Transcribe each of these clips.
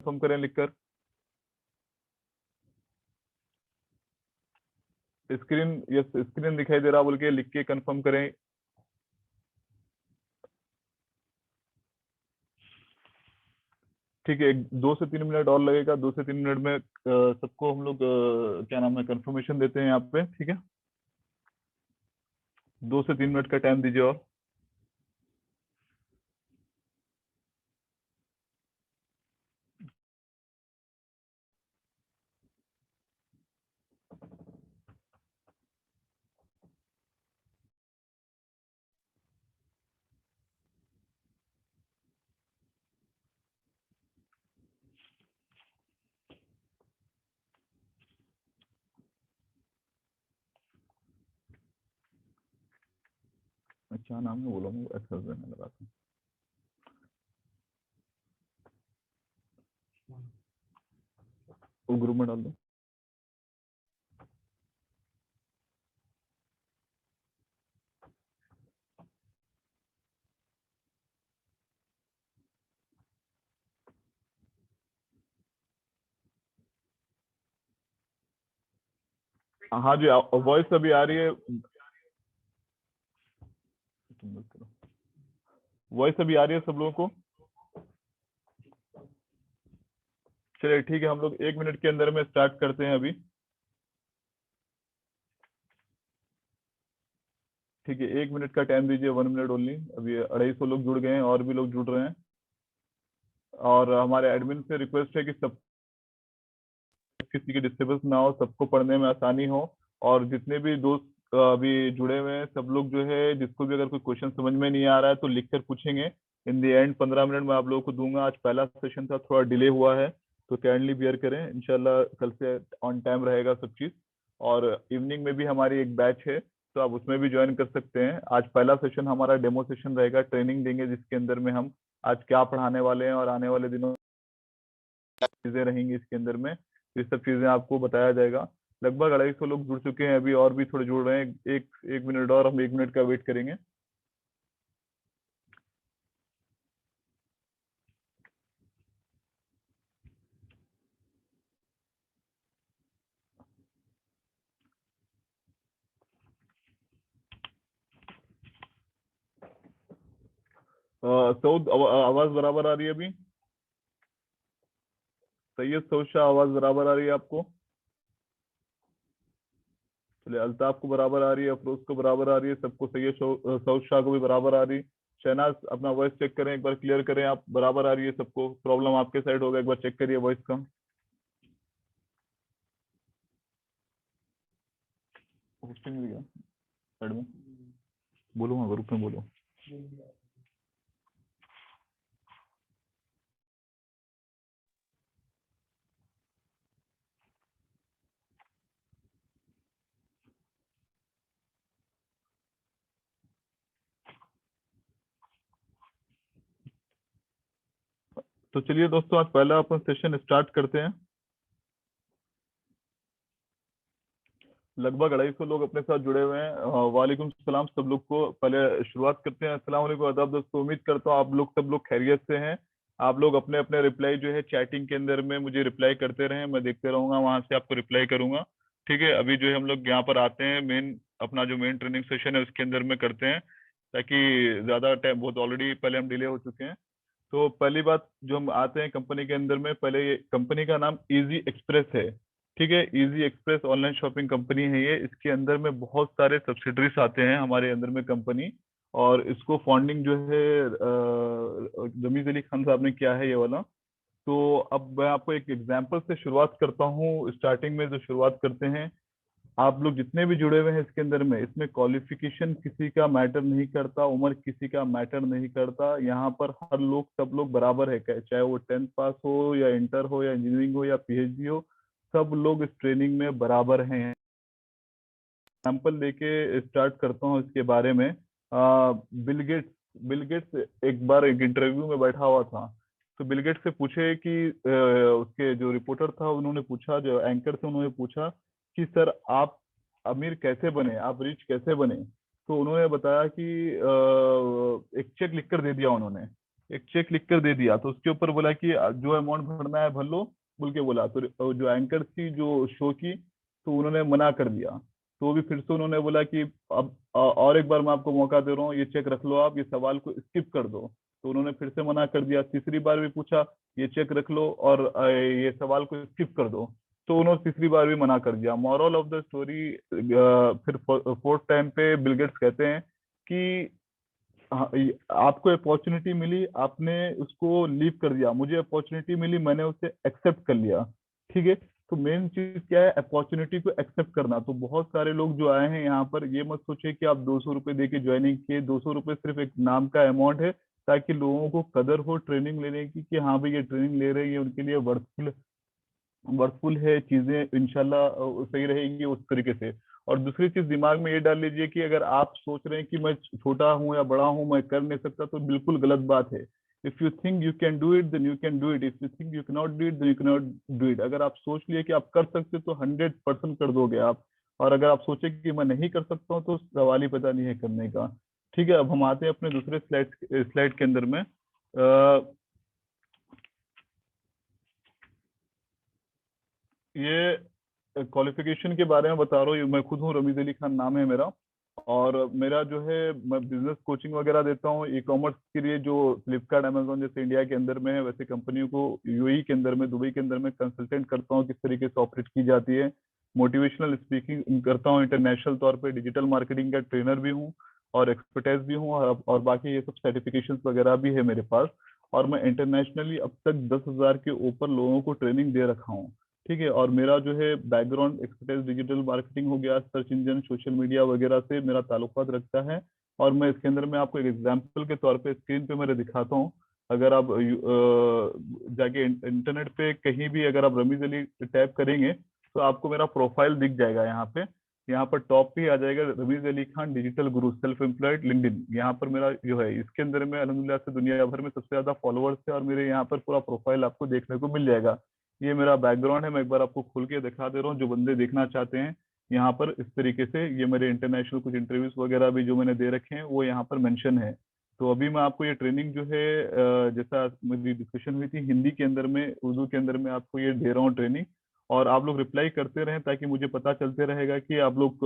Confirm करें लिखकर। Screen, yes screen दिखाई दे रहा बोल के लिख के कंफर्म करें। ठीक है, 2 से 3 मिनट और लगेगा। 2 से 3 मिनट में सबको हम लोग क्या नाम है कंफर्मेशन देते हैं यहाँ पे। ठीक है, 2 से 3 मिनट का टाइम दीजिए और। क्या नाम है बोलो, मैं एक्सेस देने लगा था। वो ग्रुप में डाल दो। हाँ जी, वॉइस अभी आ रही है। वॉइस अभी आ रही है सब लोगों को? चलिए ठीक है, हम लोग 1 मिनट के अंदर में स्टार्ट करते हैं अभी। ठीक है, 1 मिनट का टाइम दीजिए, 1 मिनट ओनली। अभी 250 लोग जुड़ गए हैं और भी लोग जुड़ रहे हैं। और हमारे एडमिन से रिक्वेस्ट है कि सब किसी की डिस्टर्बेंस ना हो, सबको पढ़ने में आसानी हो। और जितने भी दोस्त अभी जुड़े हुए हैं सब लोग जो है, जिसको भी अगर कोई क्वेश्चन समझ में नहीं आ रहा है तो लिख कर पूछेंगे। इन दी एंड 15 मिनट में आप लोगों को दूंगा। आज पहला सेशन था, थोड़ा डिले हुआ है तो काइंडली बियर करें। इंशाल्लाह कल से ऑन टाइम रहेगा सब चीज़। और इवनिंग में भी हमारी एक बैच है, तो आप उसमें भी ज्वाइन कर सकते हैं। आज पहला सेशन हमारा डेमो सेशन रहेगा, ट्रेनिंग देंगे जिसके अंदर में हम आज क्या पढ़ाने वाले हैं और आने वाले दिनों चीजें रहेंगी इसके अंदर में। ये सब चीजें आपको बताया जाएगा। लगभग 250 लोग जुड़ चुके हैं, अभी और भी थोड़े जुड़ रहे हैं। एक मिनट और, हम 1 मिनट का वेट करेंगे। सऊद आवाज बराबर आ रही है अभी? सैयद सऊद शाह, आवाज बराबर आ रही है आपको? चलिए, अल्ताफ को बराबर आ रही है, अफरोज को बराबर आ रही है, सबको सैयद सऊद शाह को भी बराबर आ रही। शहनाज अपना वॉइस चेक करें, एक बार क्लियर करें आप। बराबर आ रही है सबको? प्रॉब्लम आपके साइड होगा, एक बार चेक करिए वॉइस का। होस्टिंग मिल गया साइड में? बोलो, हाँ ग्रुप में बोलो। तो चलिए दोस्तों, आज पहला अपन सेशन स्टार्ट करते हैं। लगभग 250 लोग अपने साथ जुड़े हुए हैं। वालेकुम सलाम सब लोग को। पहले शुरुआत करते हैं। अस्सलाम वालेकुम, आदाब दोस्तों। उम्मीद करता हूँ आप लोग सब लोग खैरियत से हैं। आप लोग अपने अपने रिप्लाई जो है चैटिंग के अंदर में मुझे रिप्लाई करते रहें, मैं देखते रहूंगा, वहां से आपको रिप्लाई करूंगा। ठीक है, अभी जो है हम लोग यहाँ पर आते हैं, मेन अपना जो मेन ट्रेनिंग सेशन है उसके अंदर में करते हैं, ताकि ज्यादा टाइम, बहुत ऑलरेडी पहले हम डिले हो चुके हैं। तो पहली बात, जो हम आते हैं कंपनी के अंदर में, पहले ये कंपनी का नाम इजी एक्सप्रेस है। ठीक है, easy express online shopping company है ये। इसके अंदर में बहुत सारे सब्सिडरीज आते हैं हमारे अंदर में कंपनी। और इसको फंडिंग जो है जमील अली खान साहब ने किया है, ये वाला। तो अब मैं आपको एक एग्जांपल से शुरुआत करता हूँ। स्टार्टिंग में जो शुरुआत करते हैं, आप लोग जितने भी जुड़े हुए हैं इसके अंदर में, इसमें क्वालिफिकेशन किसी का मैटर नहीं करता, उम्र किसी का मैटर नहीं करता। यहाँ पर हर लोग, सब लोग बराबर है, चाहे वो 10th पास हो या इंटर हो या इंजीनियरिंग हो या पीएचडी हो, सब लोग इस ट्रेनिंग में बराबर हैं। एग्जाम्पल लेके स्टार्ट करता हूँ इसके बारे में। बिल गेट्स, बिल गेट्स एक बार एक इंटरव्यू में बैठा हुआ था। तो बिल गेट्स से पूछे कि उसके जो रिपोर्टर था उन्होंने पूछा, जो एंकर थे उन्होंने पूछा कि सर आप अमीर कैसे बने, आप रिच कैसे बने? तो उन्होंने बताया कि एक चेक लिख कर दे दिया उन्होंने। एक चेक लिख कर दे दिया, तो उसके ऊपर बोला कि जो अमाउंट भरना है भर लो, बोल के बोला। तो जो एंकर थी जो शो की, तो उन्होंने मना कर दिया। तो भी फिर से उन्होंने बोला कि अब और एक बार मैं आपको मौका दे रहा हूँ, ये चेक रख लो, आप ये सवाल को स्किप कर दो। तो उन्होंने फिर से मना कर दिया। तीसरी बार भी पूछा, ये चेक रख लो और ये सवाल को स्किप कर दो। तो उन्होंने तीसरी बार भी मना कर दिया। मॉरल ऑफ द स्टोरी, फिर फोर्थ टाइम पे बिल गेट्स कहते हैं कि हाँ, आपको अपॉर्चुनिटी मिली, आपने उसको लीव कर दिया। मुझे अपॉर्चुनिटी मिली, मैंने उसे एक्सेप्ट कर लिया। ठीक है। तो मेन चीज क्या है, अपॉर्चुनिटी को एक्सेप्ट करना। तो बहुत सारे लोग जो आए हैं यहाँ पर, ये मत सोचे कि आप 200 रुपये दे के ज्वाइनिंग किए। 200 रुपये सिर्फ एक नाम का अमाउंट है, ताकि लोगों को कदर हो ट्रेनिंग लेने की, कि हाँ भाई ये ट्रेनिंग ले रहे हैं, ये उनके लिए वर्थफुल है, चीजें इंशाल्लाह सही रहेगी उस तरीके से। और दूसरी चीज दिमाग में ये डाल लीजिए कि अगर आप सोच रहे हैं कि मैं छोटा हूँ या बड़ा हूँ, मैं कर नहीं सकता, तो बिल्कुल गलत बात है। If you think you can do it, then you can do it. If you think you cannot do it, then you cannot do it. अगर आप सोच लिए कि आप कर सकते, तो 100% कर दोगे आप। और अगर आप सोचे कि मैं नहीं कर सकता हूँ, तो सवाल ही पता नहीं है करने का। ठीक है। अब हम आते हैं अपने दूसरे स्लाइड के अंदर में। ये क्वालिफिकेशन के बारे में बता रहा हूँ। मैं खुद हूँ, रमीज अली खान नाम है मेरा। और मेरा जो है, मैं बिजनेस कोचिंग वगैरह देता हूँ ई कॉमर्स के लिए, जो फ्लिपकार्ट अमेजोन जैसे इंडिया के अंदर में है, वैसे कंपनियों को यूएई के अंदर में, दुबई के अंदर में कंसल्टेंट करता हूँ किस तरीके से ऑपरेट की जाती है। मोटिवेशनल स्पीकिंग करता हूँ इंटरनेशनल तौर पे, डिजिटल मार्केटिंग का ट्रेनर भी हूँ और एक्सपर्टाइज भी हूँ। और बाकी ये सब सर्टिफिकेशंस वगैरह भी है मेरे पास। और मैं इंटरनेशनली अब तक 10,000 के ऊपर लोगों को ट्रेनिंग दे रखा हूँ। ठीक है। और मेरा जो है बैकग्राउंड एक्सपर्टाइज डिजिटल मार्केटिंग हो गया, सर्च इंजन, सोशल मीडिया वगैरह से मेरा ताल्लुकात रखता है। और मैं इसके अंदर में आपको एक एग्जांपल के तौर पे स्क्रीन पे मेरे दिखाता हूँ। अगर आप जाके इंटरनेट पे कहीं भी अगर आप रमीज अली टैप करेंगे, तो आपको मेरा प्रोफाइल दिख जाएगा यहाँ पे। यहाँ पर टॉप पे आ जाएगा रमीज अली खान डिजिटल गुरु सेल्फ एम्प्लॉयड लिंक्डइन। यहाँ पर मेरा जो है, इसके अंदर में अल्हम्दुलिल्लाह से दुनिया भर में सबसे ज्यादा फॉलोअर्स है, और मेरे यहाँ पर पूरा प्रोफाइल आपको देखने को मिल जाएगा। ये मेरा बैकग्राउंड है। मैं एक बार आपको खोल के दिखा दे रहा हूँ, जो बंदे देखना चाहते हैं यहाँ पर इस तरीके से। ये मेरे इंटरनेशनल कुछ इंटरव्यूज वगैरह भी जो मैंने दे रखे हैं, वो यहाँ पर मेंशन है। तो अभी मैं आपको ये ट्रेनिंग जो है, जैसा मेरी डिस्कशन हुई थी हिंदी के अंदर में, उर्दू के अंदर में आपको ये दे रहा हूँ ट्रेनिंग। और आप लोग रिप्लाई करते रहें, ताकि मुझे पता चलते रहेगा कि आप लोग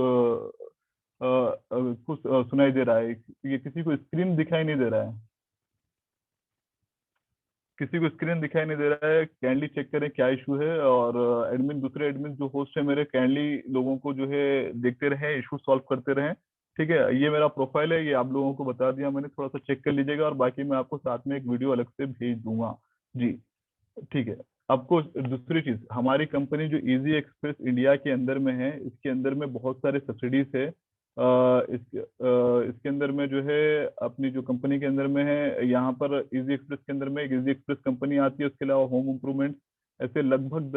कुछ सुनाई दे रहा है। ये किसी को स्क्रीन दिखाई नहीं दे रहा है? किसी को स्क्रीन दिखाई नहीं दे रहा है? काइंडली चेक करें क्या इशू है। और एडमिन, दूसरे एडमिन जो होस्ट है मेरे, काइंडली लोगों को जो है देखते रहें, इशू सॉल्व करते रहें। ठीक है। ये मेरा प्रोफाइल है, ये आप लोगों को बता दिया मैंने, थोड़ा सा चेक कर लीजिएगा। और बाकी मैं आपको साथ में एक वीडियो अलग से भेज दूंगा। जी। ठीक है। आपको दूसरी चीज, हमारी कंपनी जो इजी एक्सप्रेस इंडिया के अंदर में है, इसके अंदर में बहुत सारे सब्सिडीज है। इसके अंदर में जो है, अपनी जो कंपनी के अंदर में है, यहाँ पर इजी एक्सप्रेस के अंदर में एक इजी एक्सप्रेस कंपनी आती है। उसके अलावा होम इम्प्रूवमेंट, ऐसे लगभग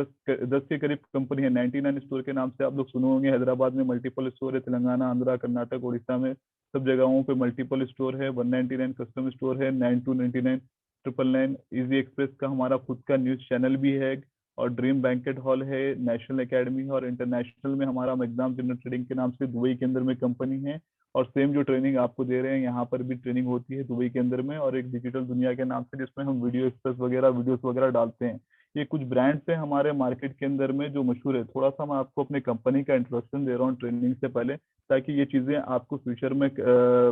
10 के करीब कंपनी है। 99 स्टोर के नाम से आप लोग सुने होंगे। हैदराबाद में मल्टीपल स्टोर है, तेलंगाना, आंध्रा, कर्नाटक, उड़ीसा में सब जगहों पे मल्टीपल स्टोर है। 199 कस्टम स्टोर है, 9299, 999। इजी एक्सप्रेस का हमारा खुद का न्यूज चैनल भी है। और ड्रीम बैंकेट हॉल है, नेशनल एकेडमी है। और इंटरनेशनल में हमारा एग्जाम जनरल ट्रेडिंग के नाम से दुबई के अंदर में कंपनी है। और सेम जो ट्रेनिंग आपको दे रहे हैं, यहाँ पर भी ट्रेनिंग होती है दुबई के अंदर में। और एक डिजिटल दुनिया के नाम से, जिसमें हम वीडियो एक्सप्रेस वगैरह वीडियोस वगैरह डालते हैं। ये कुछ ब्रांड्स हैं हमारे मार्केट के अंदर में जो मशहूर है। थोड़ा सा मैं आपको अपने कंपनी का इंट्रोडक्शन दे रहा हूँ ट्रेनिंग से पहले, ताकि ये चीजें आपको फ्यूचर में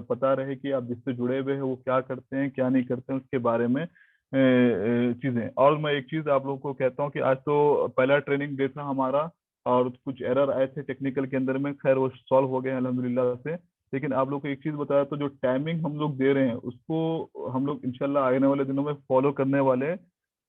पता रहे कि आप जिससे जुड़े हुए हैं वो क्या करते हैं क्या नहीं करते हैं, उसके बारे में चीजें। और मैं एक चीज आप लोगों को कहता हूँ कि आज तो पहला ट्रेनिंग डे था हमारा, और कुछ एरर आए थे टेक्निकल के अंदर में, खैर वो सॉल्व हो गए हैं अल्हम्दुलिल्लाह से। लेकिन आप लोग को एक चीज बताया, तो जो टाइमिंग हम लोग दे रहे हैं, उसको हम लोग इंशाल्लाह आने वाले दिनों में फॉलो करने वाले हैं।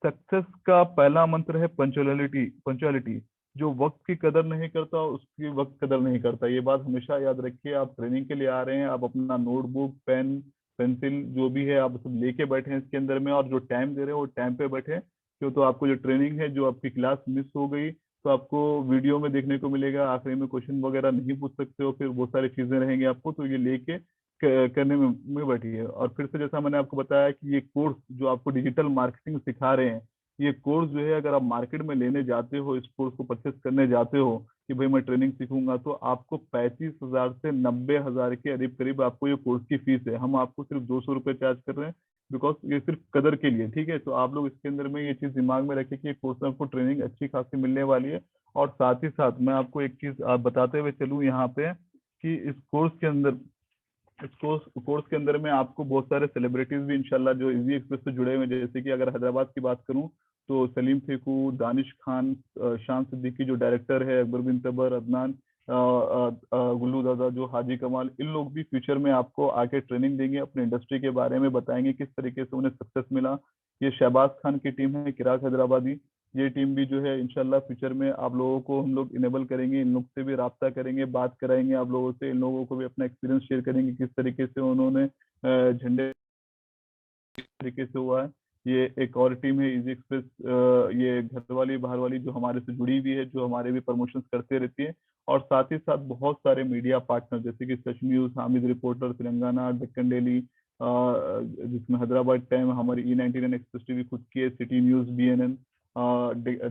सक्सेस का पहला मंत्र है पंचुअलिटी। पंचुअलिटी, जो वक्त की कदर नहीं करता उसकी वक्त कदर नहीं करता। ये बात हमेशा याद रखिए। आप ट्रेनिंग के लिए आ रहे हैं, आप अपना नोटबुक, पेन, पेंसिल जो भी है आप सब लेके बैठे हैं इसके अंदर में। और जो टाइम दे रहे हैं वो टाइम पे बैठे। क्यों? तो आपको जो ट्रेनिंग है, जो आपकी क्लास मिस हो गई, तो आपको वीडियो में देखने को मिलेगा। आखिरी में क्वेश्चन वगैरह नहीं पूछ सकते हो, फिर वो सारी चीजें रहेंगी आपको। तो ये लेके करने में बैठी है। और फिर से जैसा मैंने आपको बताया कि ये कोर्स जो आपको डिजिटल मार्केटिंग सिखा रहे हैं, ये कोर्स जो है अगर आप मार्केट में लेने जाते हो, इस कोर्स को परचेस करने जाते हो कि भाई मैं ट्रेनिंग सीखूंगा, तो आपको 35,000 से 90,000 के करीब करीब आपको ये कोर्स की फीस है। हम आपको सिर्फ 200 रुपये चार्ज कर रहे हैं, बिकॉज ये सिर्फ कदर के लिए, ठीक है। तो आप लोग इसके अंदर में ये चीज दिमाग में रखें कि ये कोर्स में आपको ट्रेनिंग अच्छी खासी मिलने वाली है। और साथ ही साथ मैं आपको एक चीज बताते हुए चलूँ यहाँ पे कि इस कोर्स के अंदर, इस कोर्स के अंदर में आपको बहुत सारे सेलिब्रिटीज भी इंशाल्लाह जो इजी एक्सप्रेस से जुड़े हुए हैं। जैसे कि अगर हैदराबाद की बात करूं तो सलीम फेकू, दानिश खान, शान सिद्दीकी जो डायरेक्टर है, अकबर बिन तबर, अदनान, गुल्लू दादा जो हाजी कमाल, इन लोग भी फ्यूचर में आपको आके ट्रेनिंग देंगे, अपने इंडस्ट्री के बारे में बताएंगे किस तरीके से उन्हें सक्सेस मिला। ये शहबाज खान की टीम है, किराक हैदराबादी, ये टीम भी जो है इंशाल्लाह फ्यूचर में आप लोगों को हम लोग इनेबल करेंगे, इन लोग से भी राब्ता करेंगे, बात कराएंगे आप लोगों से, इन लोगों को भी अपना एक्सपीरियंस शेयर करेंगे किस तरीके से उन्होंने झंडे तरीके से हुआ है। ये एक और टीम है इजी एक्सप्रेस, ये घर वाली बाहर वाली जो हमारे से जुड़ी हुई है, जो हमारे भी प्रमोशंस करते रहती है। और साथ ही साथ बहुत सारे मीडिया पार्टनर जैसे कि Sach news, Hamid reporter, Telangana, Deccan daily, जिसमें हैदराबाद टाइम, हमारी E99 एक्सप्रेस टीवी खुद की है, city news, BNN,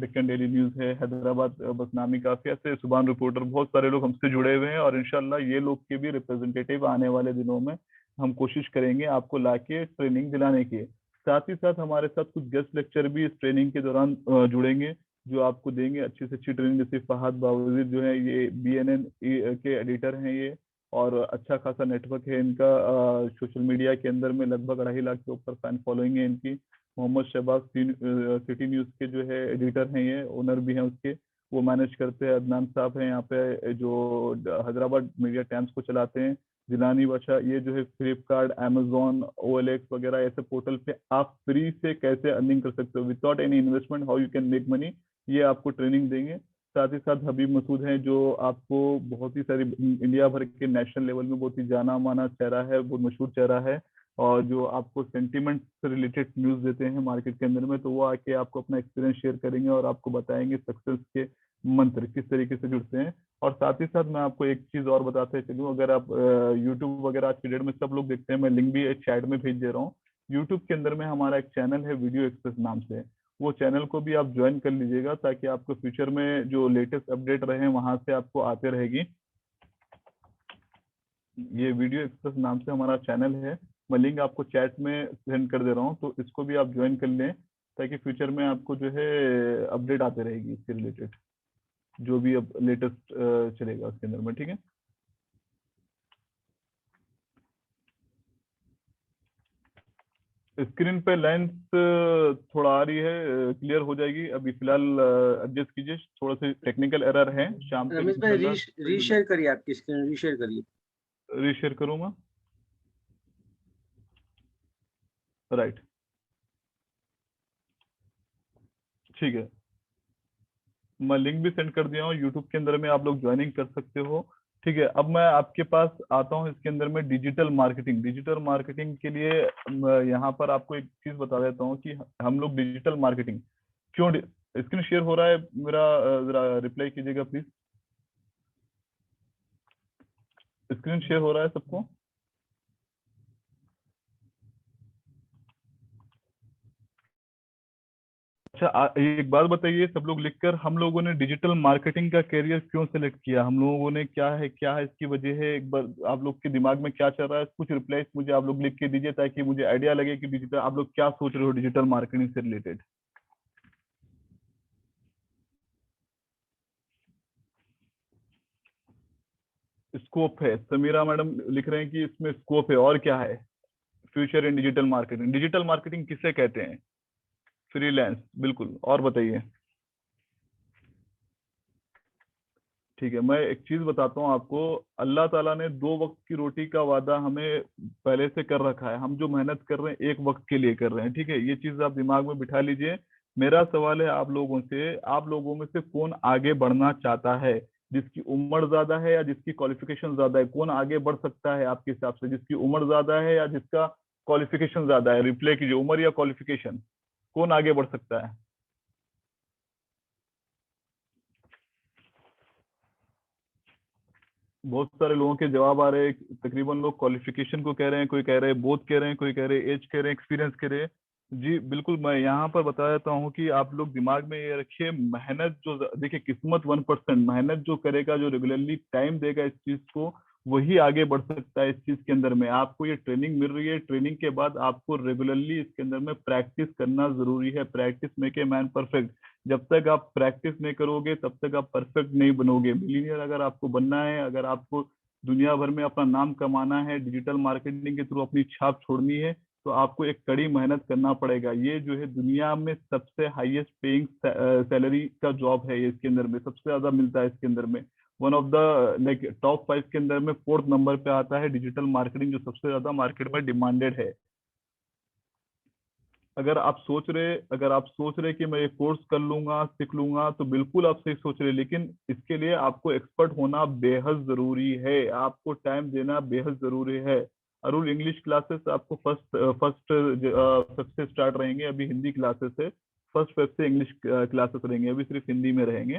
Deccan daily news है, हैदराबाद बसनामी काफी, ऐसे सुबान रिपोर्टर, बहुत सारे लोग हमसे जुड़े हुए हैं। और इंशाल्लाह ये लोग के भी रिप्रेजेंटेटिव आने वाले दिनों में हम कोशिश करेंगे आपको लाके ट्रेनिंग दिलाने की। साथ ही साथ हमारे साथ कुछ गेस्ट लेक्चर भी इस ट्रेनिंग के दौरान जुड़ेंगे, जो आपको देंगे अच्छी से अच्छी ट्रेनिंग। जैसे फहद बावजीर जो है, ये BNN के एडिटर हैं ये, और अच्छा खासा नेटवर्क है इनका, सोशल मीडिया के अंदर में लगभग 2.5 लाख के ऊपर फैन फॉलोइंग है इनकी। मोहम्मद शहबाज सिटी न्यूज के जो है एडिटर हैं, ये ओनर भी हैं उसके, वो मैनेज करते हैं। अदनान साहब हैं यहाँ पे जो हैदराबाद मीडिया टाइम्स को चलाते हैं। जिलानी बादशाह, ये जो है फ्लिपकार्ट, Amazon, OLX वगैरह ऐसे पोर्टल पे आप फ्री से कैसे अर्निंग कर सकते हो without any investment, how you can make money, ये आपको ट्रेनिंग देंगे। साथ ही साथ हबीब मसूद हैं जो आपको बहुत ही सारी इंडिया भर के नेशनल लेवल में बहुत ही जाना माना चेहरा है, बहुत मशहूर चेहरा है, और जो आपको सेंटिमेंट से रिलेटेड न्यूज देते हैं मार्केट के अंदर में। तो वो आके आपको अपना एक्सपीरियंस शेयर करेंगे और आपको बताएंगे सक्सेस के मंत्र किस तरीके से जुड़ते हैं। और साथ ही साथ मैं आपको एक चीज और बताते चलूँ, अगर आप यूट्यूब वगैरह आज की डेट में सब लोग देखते हैं, मैं लिंक भी चैट में भेज दे रहा हूँ। यूट्यूब के अंदर में हमारा एक चैनल है वीडियो एक्सप्रेस नाम से, वो चैनल को भी आप ज्वाइन कर लीजिएगा, ताकि आपको फ्यूचर में जो लेटेस्ट अपडेट रहे वहां से आपको आते रहेगी। ये वीडियो एक्सप्रेस नाम से हमारा चैनल है, मैं लिंक आपको चैट में सेंड कर दे रहा हूँ, तो इसको भी आप ज्वाइन कर लें, ताकि फ्यूचर में आपको जो है अपडेट आते रहेगी इसके रिलेटेड, जो भी अब लेटेस्ट चलेगा उसके अंदर में, ठीक है। स्क्रीन पे लेंस थोड़ा आ रही है, क्लियर हो जाएगी, अभी फिलहाल एडजस्ट कीजिए, थोड़ा सा टेक्निकल एरर है, शाम तक रमेश भाई इंशाल्लाह सही हो रीशेयर करिए, आपकी स्क्रीन रीशेयर करिए। जाए। रीशेयर करूंगा, राइट, ठीक है। मैं लिंक भी सेंड कर दिया हूँ यूट्यूब के अंदर में, आप लोग ज्वाइनिंग कर सकते हो, ठीक है। अब मैं आपके पास आता हूँ इसके अंदर में डिजिटल मार्केटिंग। डिजिटल मार्केटिंग के लिए यहाँ पर आपको एक चीज बता देता हूँ कि हम लोग डिजिटल मार्केटिंग क्यों, स्क्रीन शेयर हो रहा है मेरा, जरा रिप्लाई कीजिएगा प्लीज। स्क्रीन शेयर हो रहा है सबको? अच्छा, एक बात बताइए सब लोग लिखकर, हम लोगों ने डिजिटल मार्केटिंग का कैरियर क्यों सेलेक्ट किया, हम लोगों ने क्या है इसकी वजह है, एक बार आप लोग के दिमाग में क्या चल रहा है, कुछ रिप्लाई मुझे आप लोग लिख के दीजिए, ताकि मुझे आइडिया लगे कि डिजिटल आप लोग क्या सोच रहे हो डिजिटल मार्केटिंग से रिलेटेड। स्कोप है, समीरा मैडम लिख रहे हैं कि इसमें स्कोप है, और क्या है? Future in digital marketing, digital marketing किसे कहते हैं? फ्रीलांस, बिल्कुल, और बताइए। ठीक है, मैं एक चीज बताता हूँ आपको, अल्लाह ताला ने 2 वक्त की रोटी का वादा हमें पहले से कर रखा है, हम जो मेहनत कर रहे हैं 1 वक्त के लिए कर रहे हैं, ठीक है। ये चीज आप दिमाग में बिठा लीजिए। मेरा सवाल है आप लोगों से, आप लोगों में से कौन आगे बढ़ना चाहता है? जिसकी उम्र ज्यादा है या जिसकी क्वालिफिकेशन ज्यादा है, कौन आगे बढ़ सकता है आपके हिसाब से? जिसकी उम्र ज्यादा है या जिसका क्वालिफिकेशन ज्यादा है? रिप्लाई कीजिए, उम्र या क्वालिफिकेशन, कौन आगे बढ़ सकता है? बहुत सारे लोगों के जवाब आ रहे हैं, तकरीबन लोग क्वालिफिकेशन को कह रहे हैं, कोई कह रहे हैं बोथ कह रहे हैं, कोई कह रहे हैं एज कह रहे हैं, एक्सपीरियंस कह रहे हैं। जी बिल्कुल, मैं यहाँ पर बता देता हूँ कि आप लोग दिमाग में ये रखिए, मेहनत जो देखिए, किस्मत 1%, मेहनत जो करेगा, जो रेगुलरली टाइम देगा इस चीज को, वही आगे बढ़ सकता है इस चीज के अंदर में। आपको ये ट्रेनिंग मिल रही है, ट्रेनिंग के बाद आपको रेगुलरली इसके अंदर में प्रैक्टिस करना जरूरी है। Practice make a man perfect. जब तक आप प्रैक्टिस नहीं करोगे तब तक आप परफेक्ट नहीं बनोगे। मिलीनियर अगर आपको बनना है, अगर आपको दुनिया भर में अपना नाम कमाना है, डिजिटल मार्केटिंग के थ्रू अपनी छाप छोड़नी है, तो आपको एक कड़ी मेहनत करना पड़ेगा। ये जो है दुनिया में सबसे हाईएस्ट पेइंग सैलरी का जॉब है। ये इसके अंदर में सबसे ज्यादा मिलता है इसके अंदर में। One of the like top 5 के अंदर में 4th नंबर पे आता है डिजिटल मार्केटिंग, जो सबसे ज्यादा मार्केट में डिमांडेड है। अगर आप सोच रहे कि मैं ये कोर्स कर लूंगा, सीख लूंगा, तो बिल्कुल आप सही सोच रहे, लेकिन इसके लिए आपको एक्सपर्ट होना बेहद जरूरी है। आपको टाइम देना बेहद जरूरी है। अरुल, इंग्लिश क्लासेस आपको फर्स्ट फर्स्ट फेब से स्टार्ट रहेंगे। अभी हिंदी क्लासेस है। फर्स्ट फेब से इंग्लिश क्लासेस रहेंगे, अभी सिर्फ हिंदी में रहेंगे।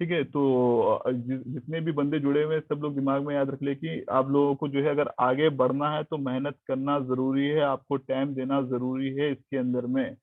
ठीक है, तो जितने भी बंदे जुड़े हुए हैं सब लोग दिमाग में याद रख ले कि आप लोगों को जो है अगर आगे बढ़ना है तो मेहनत करना जरूरी है, आपको टाइम देना जरूरी है इसके अंदर में।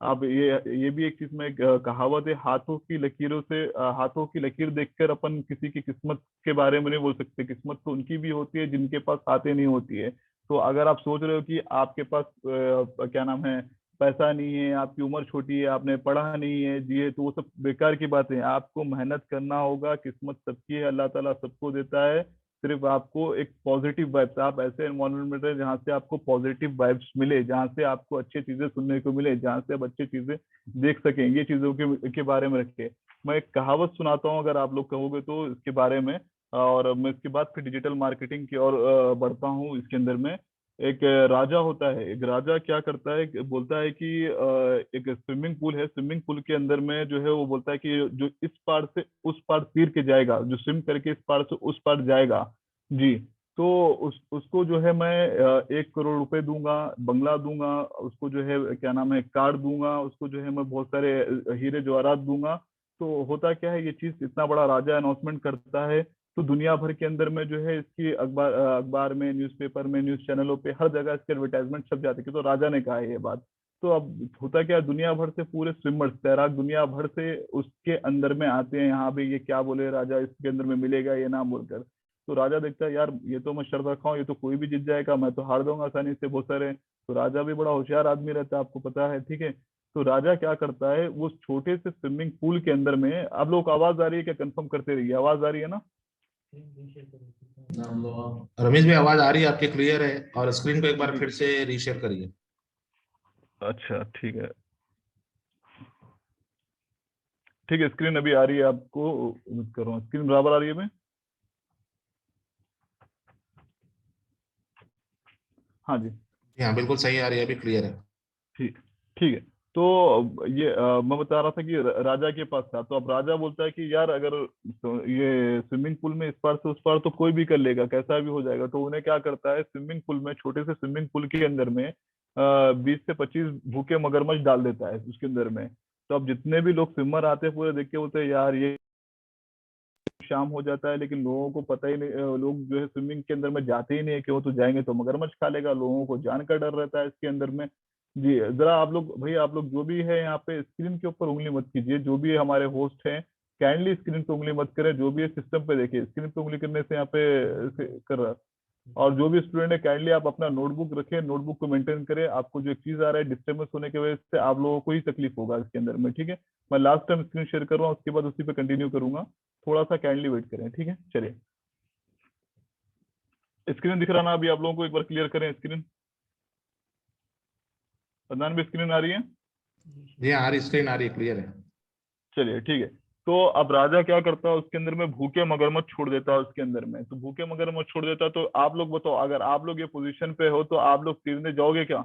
अब ये भी एक चीज में कहावत है, हाथों की लकीरों से हाथों की लकीर देखकर अपन किसी की किस्मत के बारे में नहीं बोल सकते। किस्मत तो उनकी भी होती है जिनके पास हाथें नहीं होती है। तो अगर आप सोच रहे हो कि आपके पास क्या नाम है, पैसा नहीं है, आपकी उम्र छोटी है, आपने पढ़ा नहीं है, जिए, तो वो सब बेकार की बातें हैं। आपको मेहनत करना होगा। किस्मत सबकी है, अल्लाह ताला सबको देता है। सिर्फ आपको एक पॉजिटिव वाइब्स, आप ऐसे एनवायरनमेंट में रहे जहाँ से आपको पॉजिटिव वाइब्स मिले, जहाँ से आपको अच्छी चीजें सुनने को मिले, जहाँ से आप अच्छी चीजें देख सकें। ये चीजों के बारे में रखे। मैं एक कहावत सुनाता हूँ, अगर आप लोग कहोगे तो इसके बारे में, और मैं इसके बाद फिर डिजिटल मार्केटिंग की ओर बढ़ता हूँ इसके अंदर में। एक राजा होता है। एक राजा क्या करता है, बोलता है कि एक स्विमिंग पूल है, स्विमिंग पूल के अंदर में जो है वो बोलता है कि जो इस पार से उस पार तीर के जाएगा, जो स्विम करके इस पार से उस पार जाएगा, जी, तो उसको जो है मैं 1 करोड़ रुपए दूंगा, बंगला दूंगा, उसको जो है क्या नाम है, कार दूंगा, उसको जो है मैं बहुत सारे हीरे जवाहरात दूंगा। तो होता क्या है, ये चीज इतना बड़ा राजा अनाउंसमेंट करता है, तो दुनिया भर के अंदर में जो है इसकी अखबार में, न्यूज़पेपर में, न्यूज चैनलों पे हर जगह इसके एडवर्टाइजमेंट छप जाते हैं कि तो राजा ने कहा है ये बात। तो अब होता क्या है, दुनिया भर से पूरे स्विमर्स, तैराक दुनिया भर से उसके अंदर में आते हैं, यहाँ पे ये क्या बोले राजा, इसके अंदर में मिलेगा ये नाम बोलकर। तो राजा देखता है, यार ये तो मैं शर्त रखा हूँ, ये तो कोई भी जीत जाएगा, मैं तो हार जाऊंगा आसानी से, बहुत सारे। तो राजा भी बड़ा होशियार आदमी रहता है, आपको पता है, ठीक है। तो राजा क्या करता है, वो छोटे से स्विमिंग पूल के अंदर में, आप लोग को आवाज आ रही है क्या, कंफर्म करते रहिए, आवाज आ रही है ना? रमेश भाई, आवाज आ रही है आपकी, क्लियर है। और स्क्रीन को एक बार जी, फिर से रीशेयर करिए। अच्छा ठीक है। ठीक है, स्क्रीन अभी आ रही है आपको, उम्मीद कर रहा हूँ स्क्रीन बराबर आ रही है। मैं, हाँ जी, जी हाँ, बिल्कुल सही आ रही है, अभी क्लियर है। ठीक, ठीक है। तो ये मैं बता रहा था कि राजा के पास था। तो अब राजा बोलता है कि यार अगर ये स्विमिंग पूल में इस पार से उस पार तो कोई भी कर लेगा, कैसा भी हो जाएगा। तो उन्हें क्या करता है, स्विमिंग पूल में, छोटे से स्विमिंग पूल के अंदर में 20 से 25 भूखे मगरमच्छ डाल देता है उसके अंदर में। तो अब जितने भी लोग स्विमर आते हैं पूरे देख के बोलते हैं, यार ये शाम हो जाता है लेकिन लोगों को पता ही नहीं, लोग जो है स्विमिंग के अंदर में जाते ही नहीं है, क्यों, तो जाएंगे तो मगरमच्छ खा लेगा, लोगों को जान का डर रहता है इसके अंदर में। जी, जरा आप लोग, भाई आप लोग जो भी है यहाँ पे, स्क्रीन के ऊपर उंगली मत कीजिए, जो भी हमारे होस्ट हैं काइंडली स्क्रीन पे उंगली मत करें, जो भी है सिस्टम पे देखिए, स्क्रीन पे उंगली करने से यहाँ पे कर रहा है। और जो भी स्टूडेंट है काइंडली आप अपना नोटबुक रखें, नोटबुक को मेंटेन करें। आपको जो एक चीज आ रहा है, डिस्टर्बेंस होने की वजह से आप लोगों को ही तकलीफ होगा इसके अंदर में, ठीक है। मैं लास्ट टाइम स्क्रीन शेयर कर रहा हूँ, उसके बाद उसी पे कंटिन्यू करूंगा। थोड़ा सा काइंडली वेट करें, ठीक है, चलिए। स्क्रीन दिख रहा ना अभी आप लोगों को, एक बार क्लियर करें स्क्रीन। अदनान भी स्क्रीन आ रही है? जी हाँ, आ रही, स्क्रीन आ रही है, क्लियर है। चलिए ठीक है। तो अब राजा क्या करता है, उसके अंदर में भूखे मगरमच्छ छोड़ देता है उसके अंदर में। तो भूखे मगरमच्छ छोड़ देता है, तो आप लोग बताओ, अगर आप लोग ये पोजीशन पे हो तो आप लोग तीरने जाओगे क्या?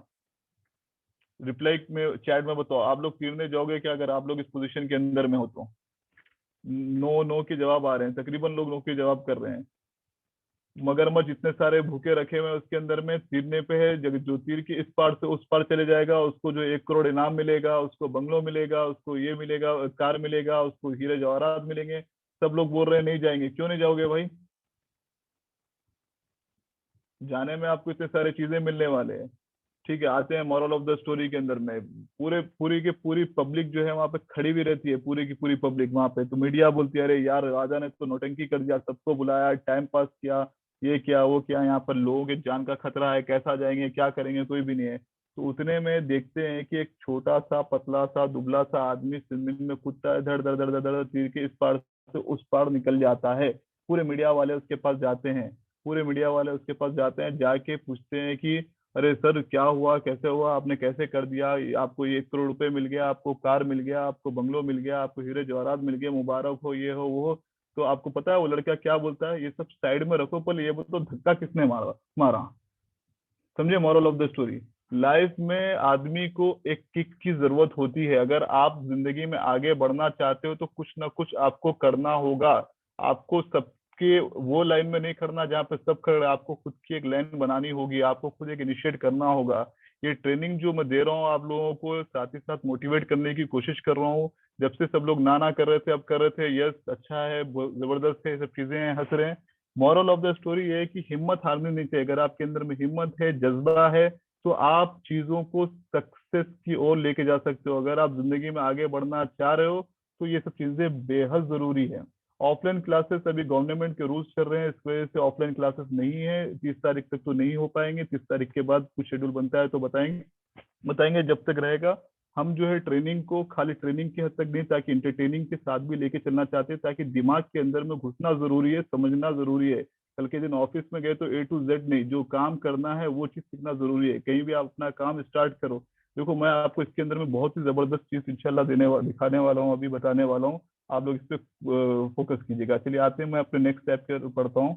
रिप्लाई में, चैट में बताओ, आप लोग तीरने जाओगे क्या अगर आप लोग इस पोजीशन के अंदर में हो तो? नो, नो के जवाब आ रहे हैं, तकरीबन लोग नो के जवाब कर रहे हैं। मगरमच्छ इतने सारे भूखे रखे हुए हैं उसके अंदर में, तीरने पे है, जो तीर के इस पार से उस पार चले जाएगा उसको जो 1 करोड़ इनाम मिलेगा, उसको बंगलो मिलेगा, उसको ये मिलेगा, कार मिलेगा, उसको हीरे जवाहरात मिलेंगे। सब लोग बोल रहे हैं नहीं जाएंगे, क्यों नहीं जाओगे भाई? जाने में आपको इतने सारे चीजें मिलने वाले हैं। ठीक है, आते हैं मॉरल ऑफ द स्टोरी के अंदर में। पूरी की पूरी पब्लिक जो है वहां पे खड़ी भी रहती है, पूरी की पूरी पब्लिक वहां पे। तो मीडिया बोलती है अरे यार राजा ने तो नौटंकी कर दिया, सबको बुलाया, टाइम पास किया, ये किया वो किया, यहाँ पर लोगों की जान का खतरा है, कैसा जाएंगे क्या करेंगे, कोई भी नहीं है। तो उतने में देखते हैं कि एक छोटा सा पतला सा दुबला सा आदमी स्विमिंग में कूदता है, धड़ धड़ धड़ धड़ धड़ तीर के इस पार से उस पार निकल जाता है। पूरे मीडिया वाले उसके पास जाते हैं, पूरे मीडिया वाले उसके पास जाते हैं, जाके पूछते हैं कि अरे सर क्या हुआ, कैसे हुआ, आपने कैसे कर दिया, आपको ये 1 करोड़ रुपए मिल गया, आपको कार मिल गया, आपको बंगलो मिल गया, आपको हीरे जवाहरात मिल गए, मुबारक हो, ये हो वो हो। तो आपको पता है वो लड़का क्या बोलता है, ये सब साइड में रखो, पहले ये बोलते धक्का किसने मारा मारा। समझे moral of the story. Life में आदमी को एक किक की जरूरत होती है। अगर आप जिंदगी में आगे बढ़ना चाहते हो तो कुछ ना कुछ आपको करना होगा। आपको सबके वो लाइन में नहीं खड़ना जहाँ पे सब खड़े, आपको खुद की एक लाइन बनानी होगी, आपको खुद एक इनिशिएट करना होगा। ये ट्रेनिंग जो मैं दे रहा हूँ आप लोगों को, साथ ही साथ मोटिवेट करने की कोशिश कर रहा हूँ। जब से सब लोग ना ना कर रहे थे, अब कर रहे थे, यस अच्छा है, जबरदस्त है, ये सब चीजें हैं, हंस रहे हैं। मॉरल ऑफ द स्टोरी ये है कि हिम्मत हारनी नहीं चाहिए। अगर आपके अंदर में हिम्मत है, जज्बा है, तो आप चीजों को सक्सेस की ओर लेके जा सकते हो। अगर आप जिंदगी में आगे बढ़ना चाह रहे हो तो ये सब चीजें बेहद जरूरी है। ऑफलाइन क्लासेस अभी गवर्नमेंट के रूल्स चल रहे हैं, इस वजह से ऑफलाइन क्लासेस नहीं है, 30 तारीख तक तो नहीं हो पाएंगे। 30 तारीख के बाद कुछ शेड्यूल बनता है तो बताएंगे बताएंगे। जब तक रहेगा हम जो है ट्रेनिंग को खाली ट्रेनिंग की हद तक नहीं, ताकि इंटरटेनिंग के साथ भी लेके चलना चाहते हैं, ताकि दिमाग के अंदर में घुसना जरूरी है, समझना जरूरी है। कल के दिन ऑफिस में गए तो A to Z नहीं, जो काम करना है वो चीज सीखना जरूरी है। कहीं भी आप अपना काम स्टार्ट करो, देखो मैं आपको इसके अंदर में बहुत ही जबरदस्त चीज इंशाल्लाह दिखाने वाला हूँ, अभी बताने वाला हूँ। आप लोग इस पे फोकस कीजिएगा। चलिए आते हैं, मैं अपने नेक्स्ट स्टेप पे पढ़ता हूँ।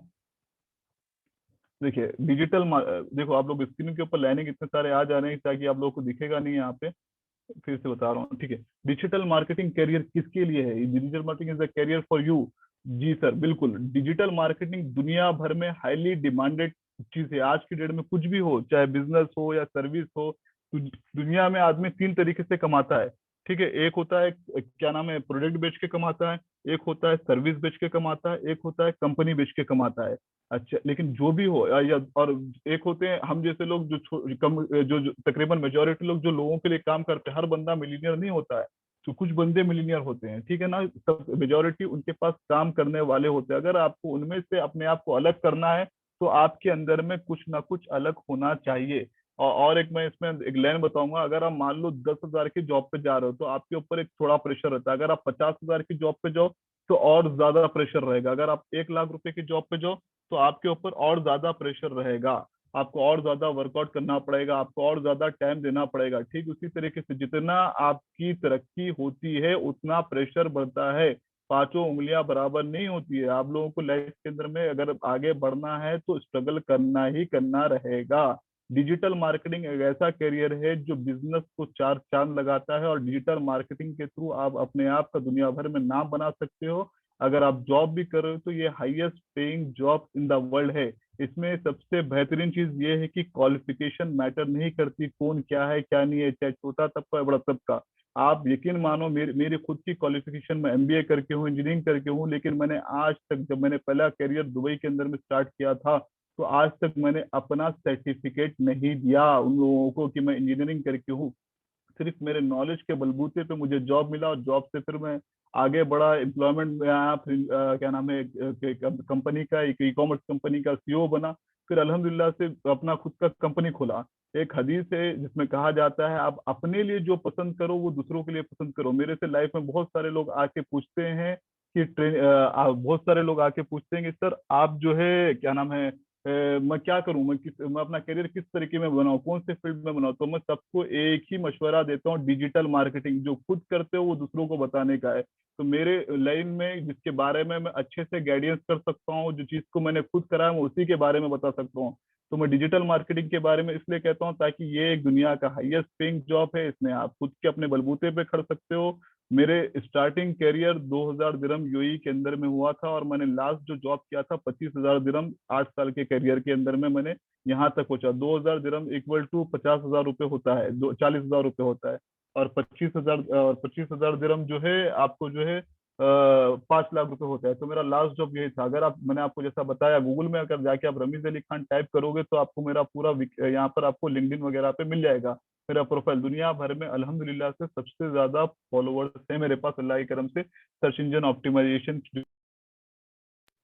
देखिए देखो आप लोग स्क्रीन के ऊपर लाइनिंग इतने सारे आ जा रहे हैं ताकि आप लोगों को दिखेगा नहीं यहाँ पे, फिर से बता रहा हूँ, ठीक है। डिजिटल मार्केटिंग करियर किसके लिए है? Digital marketing is a career for you. Ji sir, बिल्कुल। डिजिटल मार्केटिंग दुनिया भर में हाईली डिमांडेड चीज है। आज की डेट में कुछ भी हो, चाहे बिजनेस हो या सर्विस हो, तो दुनिया में आदमी 3 तरीके से कमाता है, ठीक है। एक होता है क्या नाम है, प्रोडक्ट बेच के कमाता है, एक होता है सर्विस बेच के कमाता है, एक होता है कंपनी बेच के कमाता है। अच्छा, लेकिन जो भी हो या और एक होते हैं हम जैसे लोग जो जो तकरीबन मेजोरिटी लोग जो लोगों के लिए काम करते हैं। हर बंदा मिलीनियर नहीं होता है, तो कुछ बंदे मिलीनियर होते हैं, ठीक है ना। सब मेजोरिटी उनके पास काम करने वाले होते हैं। अगर आपको उनमें से अपने आप को अलग करना है तो आपके अंदर में कुछ ना कुछ अलग होना चाहिए। और एक मैं इसमें एक लाइन बताऊंगा, अगर आप मान लो 10,000 की जॉब पे जा रहे हो तो आपके ऊपर एक थोड़ा प्रेशर रहता है। अगर आप 50,000 की जॉब पे जाओ तो और ज्यादा प्रेशर रहेगा। अगर आप 1 लाख रुपए की जॉब पे जाओ तो आपके ऊपर और ज्यादा प्रेशर रहेगा। आपको और ज्यादा वर्कआउट करना पड़ेगा, आपको और ज्यादा टाइम देना पड़ेगा। ठीक उसी तरीके से जितना आपकी तरक्की होती है उतना प्रेशर बढ़ता है। पांचों उंगलियां बराबर नहीं होती है। आप लोगों को लाइफ के अंदर में अगर आगे बढ़ना है तो स्ट्रगल करना ही करना रहेगा। डिजिटल मार्केटिंग एक ऐसा करियर है जो बिजनेस को 4 चांद लगाता है, और डिजिटल मार्केटिंग के थ्रू आप अपने आप का दुनिया भर में नाम बना सकते हो। अगर आप जॉब भी कर रहे हो तो ये highest paying job in the world है। इसमें सबसे बेहतरीन चीज ये है कि क्वालिफिकेशन मैटर नहीं करती, कौन क्या है क्या नहीं है, चाहे छोटा तबका बड़ा तबका। आप यकीन मानो, मेरी खुद की क्वालिफिकेशन में MBA करके हूँ, इंजीनियरिंग करके हूँ, लेकिन मैंने आज तक, जब मैंने पहला करियर दुबई के अंदर में स्टार्ट किया था, तो आज तक मैंने अपना सर्टिफिकेट नहीं दिया उन लोगों को कि मैं इंजीनियरिंग करके हूँ। सिर्फ मेरे नॉलेज के बलबूते पे मुझे जॉब मिला, और जॉब से फिर मैं आगे बढ़ा, एम्प्लॉयमेंट में आया, फिर क्या नाम है कंपनी का, एक ई-कॉमर्स कंपनी का CEO बना। फिर अल्हम्दुलिल्लाह से अपना खुद का कंपनी खोला। एक हदीस है जिसमें कहा जाता है आप अपने लिए जो पसंद करो वो दूसरों के लिए पसंद करो। मेरे से लाइफ में बहुत सारे लोग आके पूछते हैं कि बहुत सारे लोग आके पूछते हैं कि सर आप जो है क्या नाम है मैं क्या करूं, मैं अपना करियर किस तरीके में बनाऊं, कौन से फील्ड में बनाऊं। तो मैं सबको एक ही मशवरा देता हूं, डिजिटल मार्केटिंग। जो खुद करते हो वो दूसरों को बताने का है। तो मेरे लाइन में जिसके बारे में मैं अच्छे से गाइडेंस कर सकता हूँ, जो चीज को मैंने खुद करा है मैं उसी के बारे में बता सकता हूँ। तो मैं डिजिटल मार्केटिंग के बारे में इसलिए कहता हूँ ताकि ये एक दुनिया का हाईएस्ट पेइंग जॉब है। इसमें आप खुद के अपने बलबूते पे खड़ सकते हो। मेरे स्टार्टिंग करियर 2,000 दिरहम UAE के अंदर में हुआ था, और मैंने लास्ट जो जॉब किया था 25,000 दिरहम, 8 साल के करियर के अंदर में मैंने यहाँ तक पहुंचा। 2,000 दिरहम इक्वल टू 50,000 रुपये होता है, 40,000 रुपये होता है। और 25,000 दिरहम जो है आपको जो है ₹5 लाख होता है। तो मेरा लास्ट जॉब यही था। अगर आप, मैंने आपको जैसा बताया, गूगल में अगर जाके आप रमीज अली खान टाइप करोगे तो आपको मेरा पूरा यहाँ पर आपको लिंक्डइन वगैरह पे मिल जाएगा मेरा प्रोफाइल। दुनिया भर में अल्हम्दुलिल्लाह से सबसे ज्यादा फॉलोवर्स है मेरे पास, अल्लाह की करम से, सर्च इंजन ऑप्टिमाइजेशन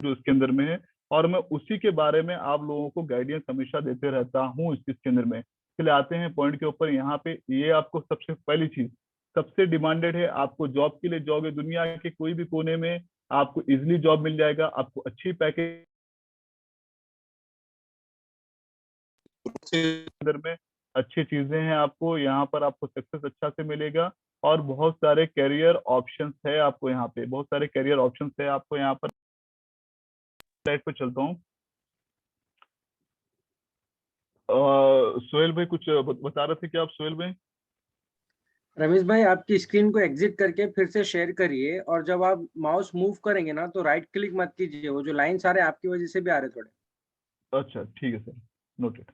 जो इसके अंदर में है। और मैं उसी के बारे में आप लोगों को गाइडेंस हमेशा देते रहता हूँ इस चीज के अंदर में। चलिए आते हैं पॉइंट के ऊपर। यहाँ पे ये आपको सबसे पहली चीज, सबसे डिमांडेड है, आपको जॉब के लिए जाओगे दुनिया के कोई भी कोने में, आपको इजिली जॉब मिल जाएगा, आपको अच्छी पैकेज अंदर में अच्छी चीजें हैं, आपको यहाँ पर आपको सक्सेस अच्छा से मिलेगा। और बहुत सारे करियर ऑप्शंस है आपको यहाँ पे, बहुत सारे करियर ऑप्शंस है आपको यहाँ पर। स्लाइड पे चलता हूँ। सोहेल भाई कुछ बता रहे थे क्या आप, सोहेल भाई? रमेश भाई, आपकी स्क्रीन को एग्जिट करके फिर से शेयर करिए, और जब आप माउस मूव करेंगे ना तो राइट क्लिक मत कीजिए, वो जो लाइन्स आ रहे हैं आपकी वजह से भी आ रहे थोड़े। अच्छा ठीक है सर, नोटेड।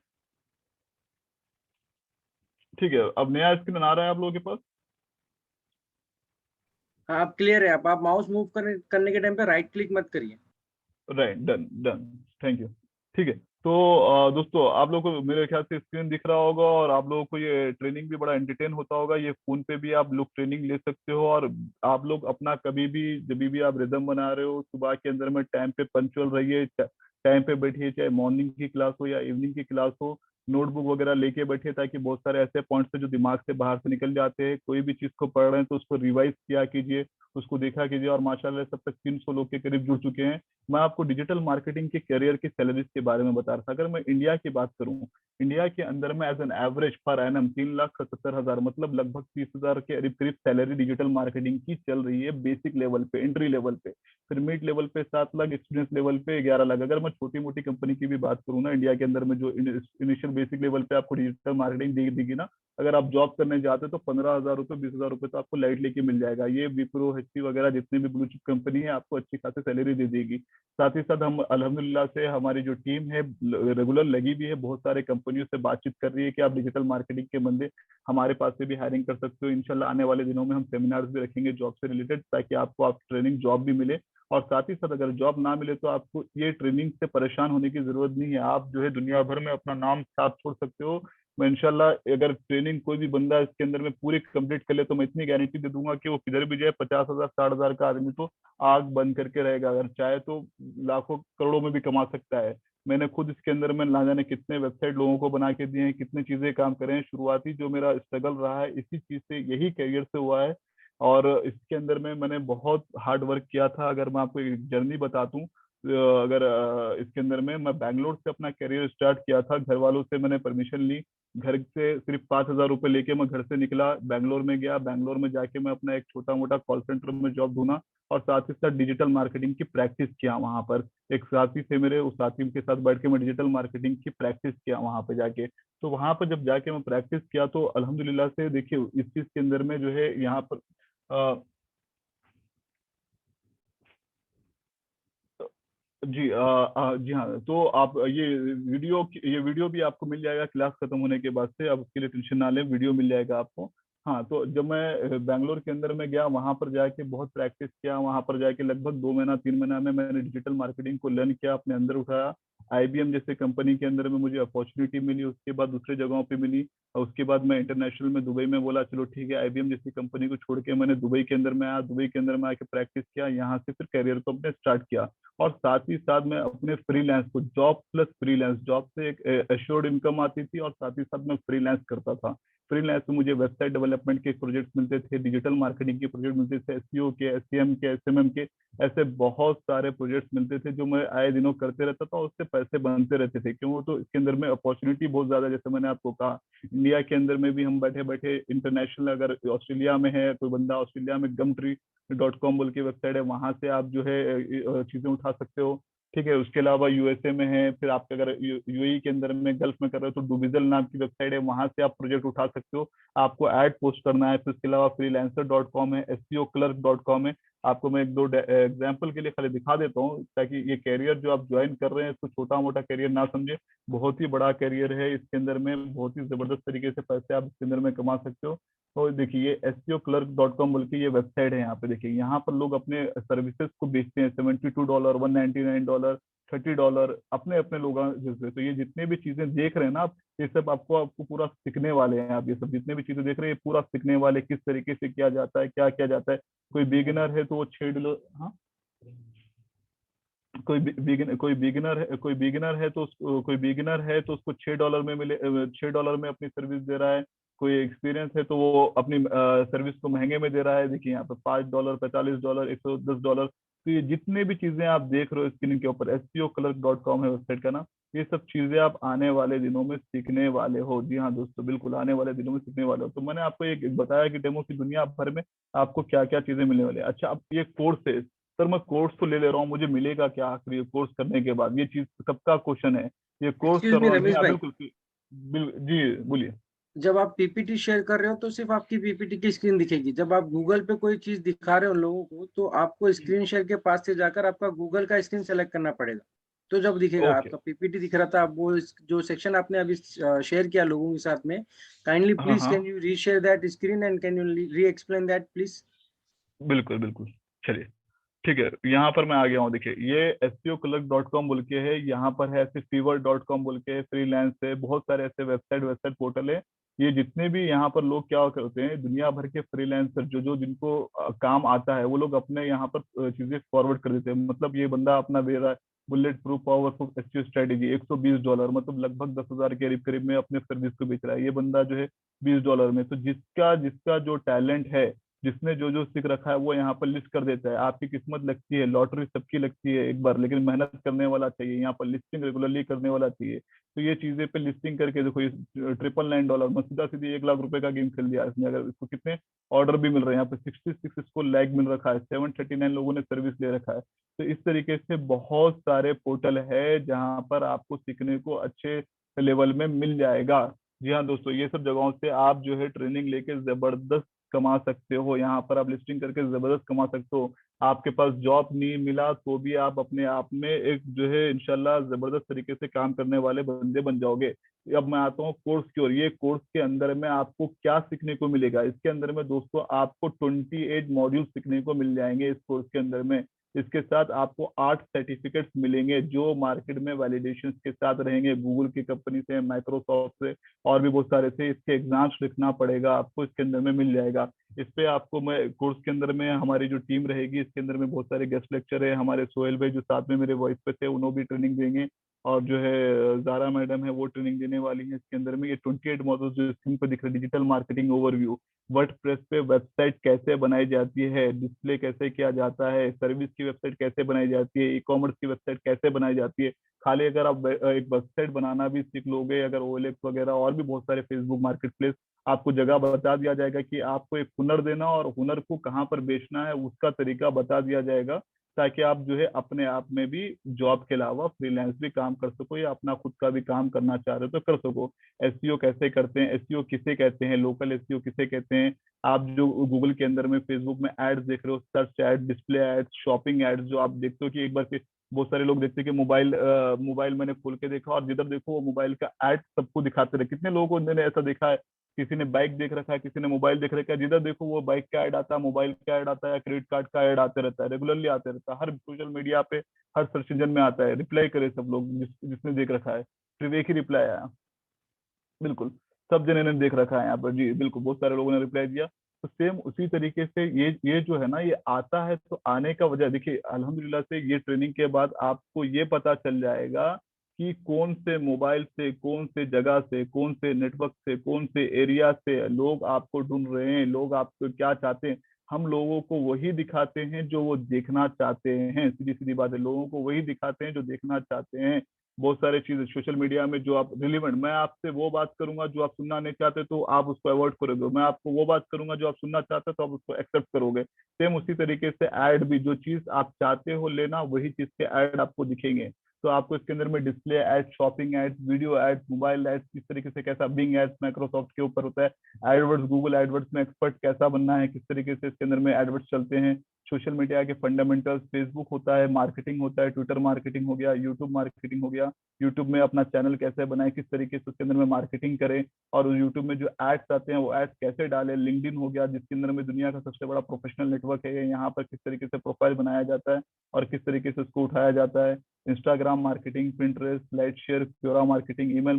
ठीक है, अब नया स्क्रीन आ रहा है आप लोगों के पास? हाँ, आप क्लियर है। आप माउस मूव करने के टाइम पे राइट क्लिक मत करिए। Right, done done, thank you. ठीक है, तो दोस्तों आप लोगों को मेरे ख्याल से स्क्रीन दिख रहा होगा, और आप लोगों को ये ट्रेनिंग भी बड़ा एंटरटेन होता होगा। ये फोन पे भी आप लोग ट्रेनिंग ले सकते हो, और आप लोग अपना कभी भी जब भी आप रिदम बना रहे हो सुबह के अंदर में, टाइम पे पंक्चुअल रहिए, टाइम पे बैठिए, चाहे मॉर्निंग की क्लास हो या इवनिंग की क्लास हो, नोटबुक वगैरह लेके बैठिए, ताकि बहुत सारे ऐसे पॉइंट्स है जो दिमाग से बाहर से निकल जाते हैं। कोई भी चीज को पढ़ रहे हैं तो उसको रिवाइज किया कीजिए, उसको देखा कीजिए। और माशाल्लाह सब तक 300 लोग के करीब जुड़ चुके हैं। मैं आपको डिजिटल मार्केटिंग के करियर की सैलरीज के बारे में बता रहा था। अगर मैं इंडिया की बात करूं, इंडिया के अंदर में as an average per annum 3,70,000, मतलब लगभग 30,000 के करीब करीब सैलरी डिजिटल मार्केटिंग की चल रही है, बेसिक लेवल पे, एंट्री लेवल पे। फिर मिड लेवल पे 7 लाख, स्टूडेंट लेवल पे 11 लाख। अगर मैं छोटी मोटी कंपनी की भी बात करूँ ना, इंडिया के अंदर में जो इनिशियल बेसिक लेवल पे आपको डिजिटल मार्केटिंग देगी ना, अगर आप जॉब करने जाते हो तो 15,000 रुपये, 20,000 रुपये तो आपको लाइट लेके मिल जाएगा। ये विप्रो, एचपी वगैरह जितने भी ब्लू चिप कंपनी है आपको अच्छी खासी सैलरी दे देगी। साथ ही साथ हम अल्हम्दुलिल्लाह से हमारी जो टीम है रेगुलर लगी भी है, बहुत सारे कंपनियों से बातचीत कर रही है कि आप डिजिटल मार्केटिंग के बंदे हमारे पास से भी हायरिंग कर सकते हो। इंशाल्लाह आने वाले दिनों में हम सेमिनार्स भी रखेंगे जॉब से रिलेटेड, ताकि आपको आप ट्रेनिंग जॉब भी मिले। और साथ ही साथ अगर जॉब ना मिले तो आपको ये ट्रेनिंग से परेशान होने की जरूरत नहीं है। आप जो है दुनिया भर में अपना नाम साथ छोड़ सकते हो। मैं इंशाल्लाह अगर ट्रेनिंग कोई भी बंदा इसके अंदर में पूरी कंप्लीट कर ले तो मैं इतनी गारंटी दे दूंगा कि वो किधर भी जाए, 50,000 60,000 का आदमी तो आग बंद करके रहेगा। अगर चाहे तो लाखों करोड़ों में भी कमा सकता है। मैंने खुद इसके अंदर में ना जाने कितने वेबसाइट लोगों को बना के दिए हैं, कितनी चीजें काम करे हैं। शुरुआती जो मेरा स्ट्रगल रहा है इसी चीज से, यही करियर से हुआ है। और इसके अंदर में मैंने बहुत हार्ड वर्क किया था। अगर मैं आपको एक जर्नी बता दूं, अगर इसके अंदर में मैं बैंगलोर से अपना करियर स्टार्ट किया था। घर वालों से मैंने परमिशन ली, घर से सिर्फ 5,000 रुपये लेके मैं घर से निकला, बैंगलोर में गया। बैंगलोर में जाके मैं अपना एक छोटा मोटा कॉल सेंटर में जॉब ढूंढा, और साथ ही साथ डिजिटल मार्केटिंग की प्रैक्टिस किया वहां पर। एक साथी थे मेरे, उस साथी के साथ बैठ के मैं डिजिटल मार्केटिंग की प्रैक्टिस किया वहां पे जाके। तो वहां पर जब जाके मैं प्रैक्टिस किया तो अल्हम्दुलिल्लाह से देखिए इस चीज के अंदर में जो है यहाँ पर जी जी हाँ, तो आप ये वीडियो भी आपको मिल जाएगा क्लास खत्म होने के बाद से। आप उसके लिए टेंशन ना लें, वीडियो मिल जाएगा आपको। हाँ, तो जब मैं बैंगलोर के अंदर में गया, वहां पर जाके बहुत प्रैक्टिस किया। वहां पर जाके लगभग 2 महीना 3 महीना में मैंने डिजिटल मार्केटिंग को लर्न किया, अपने अंदर उठाया। आईबीएम जैसे कंपनी के अंदर में मुझे अपॉर्चुनिटी मिली, उसके बाद दूसरे जगहों पे मिली। और उसके बाद मैं इंटरनेशनल में दुबई में बोला चलो ठीक है, आईबीएम जैसी कंपनी को छोड़ के मैंने दुबई के अंदर में आया। दुबई के अंदर में आके प्रैक्टिस किया, यहाँ से फिर करियर को अपने स्टार्ट किया। और साथ ही साथ मैं अपने फ्रीलांस को, जॉब प्लस फ्रीलांस, जॉब से एक एश्योर्ड इनकम आती थी और साथ ही साथ मैं फ्रीलांस करता था। फ्रीलांस में मुझे वेबसाइट डेवलपमेंट के प्रोजेक्ट्स मिलते थे, डिजिटल मार्केटिंग के प्रोजेक्ट मिलते थे, एसईओ के, एसईएम के, एसएमएम के, ऐसे बहुत सारे प्रोजेक्ट्स मिलते थे जो मैं आए दिनों करते रहता था, और उससे पैसे बनते रहते थे। क्यों? तो इसके अंदर में अपॉर्चुनिटी बहुत ज्यादा, जैसे मैंने आपको कहा इंडिया के अंदर में भी हम बैठे बैठे इंटरनेशनल, अगर ऑस्ट्रेलिया में है कोई बंदा, ऑस्ट्रेलिया में gumtree.com बोल की वेबसाइट है, वहां से आप जो है चीजें उठा सकते हो। ठीक है, उसके अलावा यूएसए में है, फिर आप अगर यूएई के अंदर में गल्फ में कर रहे हो तो डुबिजल नाम की वेबसाइट है, वहां से आप प्रोजेक्ट उठा सकते हो। आपको ऐड पोस्ट करना है। फिर इसके अलावा freelancer.com है, SEOclerk.com है। आपको मैं एक दो एग्जाम्पल के लिए खाली दिखा देता हूँ, ताकि ये कैरियर जो आप ज्वाइन कर रहे हैं इसको छोटा मोटा कैरियर ना समझे, बहुत ही बड़ा कैरियर है। इसके अंदर में बहुत ही जबरदस्त तरीके से पैसे आप इसके अंदर में कमा सकते हो। तो देखिए ये SEOclerk.com बोल के ये वेबसाइट है। यहाँ पे देखिए, यहाँ पर लोग अपने सर्विसेज को बेचते हैं, $72, $199, $30, अपने अपने लोग जैसे। तो ये जितने भी चीजें देख रहे हैं ना आप, ये सब आपको पूरा सीखने वाले हैं। आप ये सब जितने भी चीजें देख रहे हैं, ये पूरा सीखने वाले, किस तरीके से किया जाता है, क्या किया जाता है। कोई बिगिनर है तो वो $6, हाँ, कोई बिगिनर है तो उसको $6 में मिले, $6 में अपनी सर्विस दे रहा है। कोई एक्सपीरियंस है तो वो अपनी सर्विस को महंगे में दे रहा है। देखिए यहाँ पे $5, $45, $110। तो ये जितने भी चीजें आप देख रहे हो स्क्रीन के ऊपर, SEOclerk.com है वेबसाइट का नाम। ये सब चीजें आप आने वाले दिनों में सीखने वाले हो। जी हाँ दोस्तों, बिल्कुल आने वाले दिनों में सीखने वाले हो। तो मैंने आपको एक बताया कि डेमो की दुनिया भर में आपको क्या क्या चीजें मिलने वाली है। अच्छा, अब ये कोर्स है सर, मैं कोर्स तो ले रहा हूँ, मुझे मिलेगा क्या आखिर ये कोर्स करने के बाद? ये चीज सबका क्वेश्चन है। ये कोर्स एक्सक्यूज कर मी रहा हूँ, जी रमेश हाँ भाई, बिल्कुल। जी बोलिए। जब आप पीपीटी शेयर कर रहे हो तो सिर्फ आपकी पीपीटी की स्क्रीन दिखेगी। जब आप गूगल पे कोई चीज दिखा रहे हो लोगों को, तो आपको स्क्रीन शेयर के पास से जाकर आपका गूगल का स्क्रीन सेलेक्ट करना पड़ेगा। तो जब दिखेगा, ओके। आपका पीपीटी दिख रहा था, आप वो जो सेक्शन आपने अभी शेयर किया लोगों के साथ में, काइंडली हाँ प्लीज कैन हाँ, यू री share that screen and can you री एक्सप्लेन दैट प्लीज। बिल्कुल बिल्कुल। चलिए ठीक है, यहाँ पर मैं आ गया हूँ। देखिए ये SEOclerk.com बोल के है, यहाँ पर है ऐसे Fiverr.com बोल के फ्रीलांस है, बहुत सारे ऐसे वेबसाइट पोर्टल है। ये जितने भी यहाँ पर लोग क्या करते हैं, दुनिया भर के फ्रीलांसर जो जो जिनको काम आता है, वो लोग अपने यहाँ पर चीजें फॉरवर्ड कर देते हैं। मतलब ये बंदा अपना दे रहा है bullet proof powerful SEO strategy, $120, मतलब लगभग 10,000 के करीब करीब में अपने सर्विस को बेच रहा है। ये बंदा जो है $20 में। तो जिसका जिसका जो टैलेंट है, जिसने जो जो सीख रखा है, वो यहाँ पर लिस्ट कर देता है। आपकी किस्मत लगती है, लॉटरी सबकी लगती है एक बार, लेकिन मेहनत करने वाला चाहिए, यहाँ पर लिस्टिंग रेगुलरली करने वाला चाहिए। तो ये चीजें पे लिस्टिंग करके देखो, ये $999 में सीधा सीधी $1 लाख का गेम खेल दिया इसने। अगर इसको कितने ऑर्डर भी मिल रहे हैं, यहाँ पे 66 इसको लैग मिल रखा है, 739 लोगों ने सर्विस ले रखा है। तो इस तरीके से बहुत सारे पोर्टल है जहाँ पर आपको सीखने को अच्छे लेवल में मिल जाएगा। जी हाँ दोस्तों, ये सब जगहों से आप जो है ट्रेनिंग लेके जबरदस्त कमा सकते हो। यहाँ पर आप लिस्टिंग करके जबरदस्त कमा सकते हो। आपके पास जॉब नहीं मिला तो भी आप अपने आप में एक जो है इंशाल्लाह जबरदस्त तरीके से काम करने वाले बंदे बन जाओगे। अब मैं आता हूँ कोर्स की ओर। ये कोर्स के अंदर में आपको क्या सीखने को मिलेगा? इसके अंदर में दोस्तों आपको 28 मॉड्यूल सीखने को मिल जाएंगे इस कोर्स के अंदर में। इसके साथ आपको 8 सर्टिफिकेट्स मिलेंगे जो मार्केट में वैलिडेशन के साथ रहेंगे, गूगल की कंपनी से, माइक्रोसॉफ्ट से, और भी बहुत सारे से। इसके एग्जाम्स लिखना पड़ेगा आपको, इसके अंदर में मिल जाएगा। इस पे आपको मैं कोर्स के अंदर में हमारी जो टीम रहेगी, इसके अंदर में बहुत सारे गेस्ट लेक्चर है। हमारे सोहेल भाई जो साथ में मेरे वॉइस पे थे, उन्होंने भी ट्रेनिंग देंगे। और जो है जारा मैडम है, वो ट्रेनिंग देने वाली है इसके अंदर में। ये 28 मॉडल्स जो स्क्रीन पर दिख रहे हैं, डिजिटल मार्केटिंग ओवरव्यू, वर्डप्रेस पे वेबसाइट कैसे बनाई जाती है, डिस्प्ले कैसे किया जाता है, सर्विस की वेबसाइट कैसे बनाई जाती है, ई-कॉमर्स की वेबसाइट कैसे बनाई जाती है। खाली अगर आप एक वेबसाइट बनाना भी सीख लोगे, अगर OLX वगैरह और भी बहुत सारे फेसबुक मार्केट प्लेस, आपको जगह बता दिया जाएगा कि आपको एक हुनर देना और हुनर को कहाँ पर बेचना है, उसका तरीका बता दिया जाएगा, ताकि आप जो है अपने आप में भी जॉब के अलावा फ्रीलांस भी काम कर सको, या अपना खुद का भी काम करना चाह रहे हो तो कर सको। SEO कैसे करते हैं, SEO किसे कहते हैं, लोकल SEO किसे कहते हैं। आप जो गूगल के अंदर में फेसबुक में एड्स देख रहे हो, search ad, display ads, shopping ads, जो आप देखते हो कि एक बार के बहुत सारे लोग देखते हैं कि मोबाइल मैंने खोल के देखा और जिधर देखो वो मोबाइल का एड सबको दिखाते रहे। कितने लोगों को मैंने ऐसा देखा है, किसी ने बाइक देख रखा है, किसी ने मोबाइल देख रखा है, जिधर देखो वो बाइक का ऐड आता है, मोबाइल का ऐड आता है, या क्रेडिट कार्ड का ऐड आते रहता है, रेगुलरली आते रहता है। हर सोशल मीडिया पे, हर सर्च इंजन में आता है। रिप्लाई करे सब लोग, जिसने देख रखा है। सिर्फ एक ही रिप्लाई आया, बिल्कुल सब जने ने देख रखा है यहाँ पर। जी बिल्कुल, बहुत सारे लोगों ने रिप्लाई दिया। तो सेम उसी तरीके से ये जो है ना, ये आता है। तो आने का वजह देखिए, अल्हम्दुलिल्लाह से ये ट्रेनिंग के बाद आपको ये पता चल जाएगा कि कौन से मोबाइल से, कौन से जगह से, कौन से नेटवर्क से, कौन से एरिया से लोग आपको ढूंढ रहे हैं, लोग आपको क्या चाहते हैं। हम लोगों को वही दिखाते हैं जो वो देखना चाहते हैं। सीधी सीधी बात है, लोगों को वही दिखाते हैं जो देखना चाहते हैं। बहुत सारे चीजें सोशल मीडिया में जो आप रिलीवेंट, मैं आपसे वो बात करूंगा जो आप सुनना नहीं चाहते तो आप उसको अवॉइड करोगे, मैं आपको वो बात करूंगा जो आप सुनना चाहते हो तो आप उसको एक्सेप्ट करोगे। सेम उसी तरीके से ऐड भी, जो चीज आप चाहते हो लेना, वही चीज के ऐड आपको दिखेंगे। तो आपको इसके अंदर में display ads, shopping ads, video ads, mobile ads, किस तरीके से, कैसा बिंग एड्स माइक्रोसॉफ्ट के ऊपर होता है, एडवर्ड्स गूगल एडवर्ड्स में एक्सपर्ट कैसा बनना है, किस तरीके से इसके अंदर में एडवर्ड्स चलते हैं, सोशल मीडिया के फंडामेंटल्स, फेसबुक होता है, मार्केटिंग होता है, ट्विटर मार्केटिंग हो गया, यूट्यूब मार्केटिंग हो गया, यूट्यूब में अपना चैनल कैसे बनाए, किस तरीके से उसके अंदर में मार्केटिंग करें, और उस यूट्यूब में जो एड्स आते हैं वो एड्स कैसे डालें, लिंक्डइन हो गया जिसके अंदर में दुनिया का सबसे बड़ा प्रोफेशनल नेटवर्क है, यहाँ पर किस तरीके से प्रोफाइल बनाया जाता है और किस तरीके से उसको उठाया जाता है, Instagram marketing, Pinterest, SlideShare, Quora marketing, email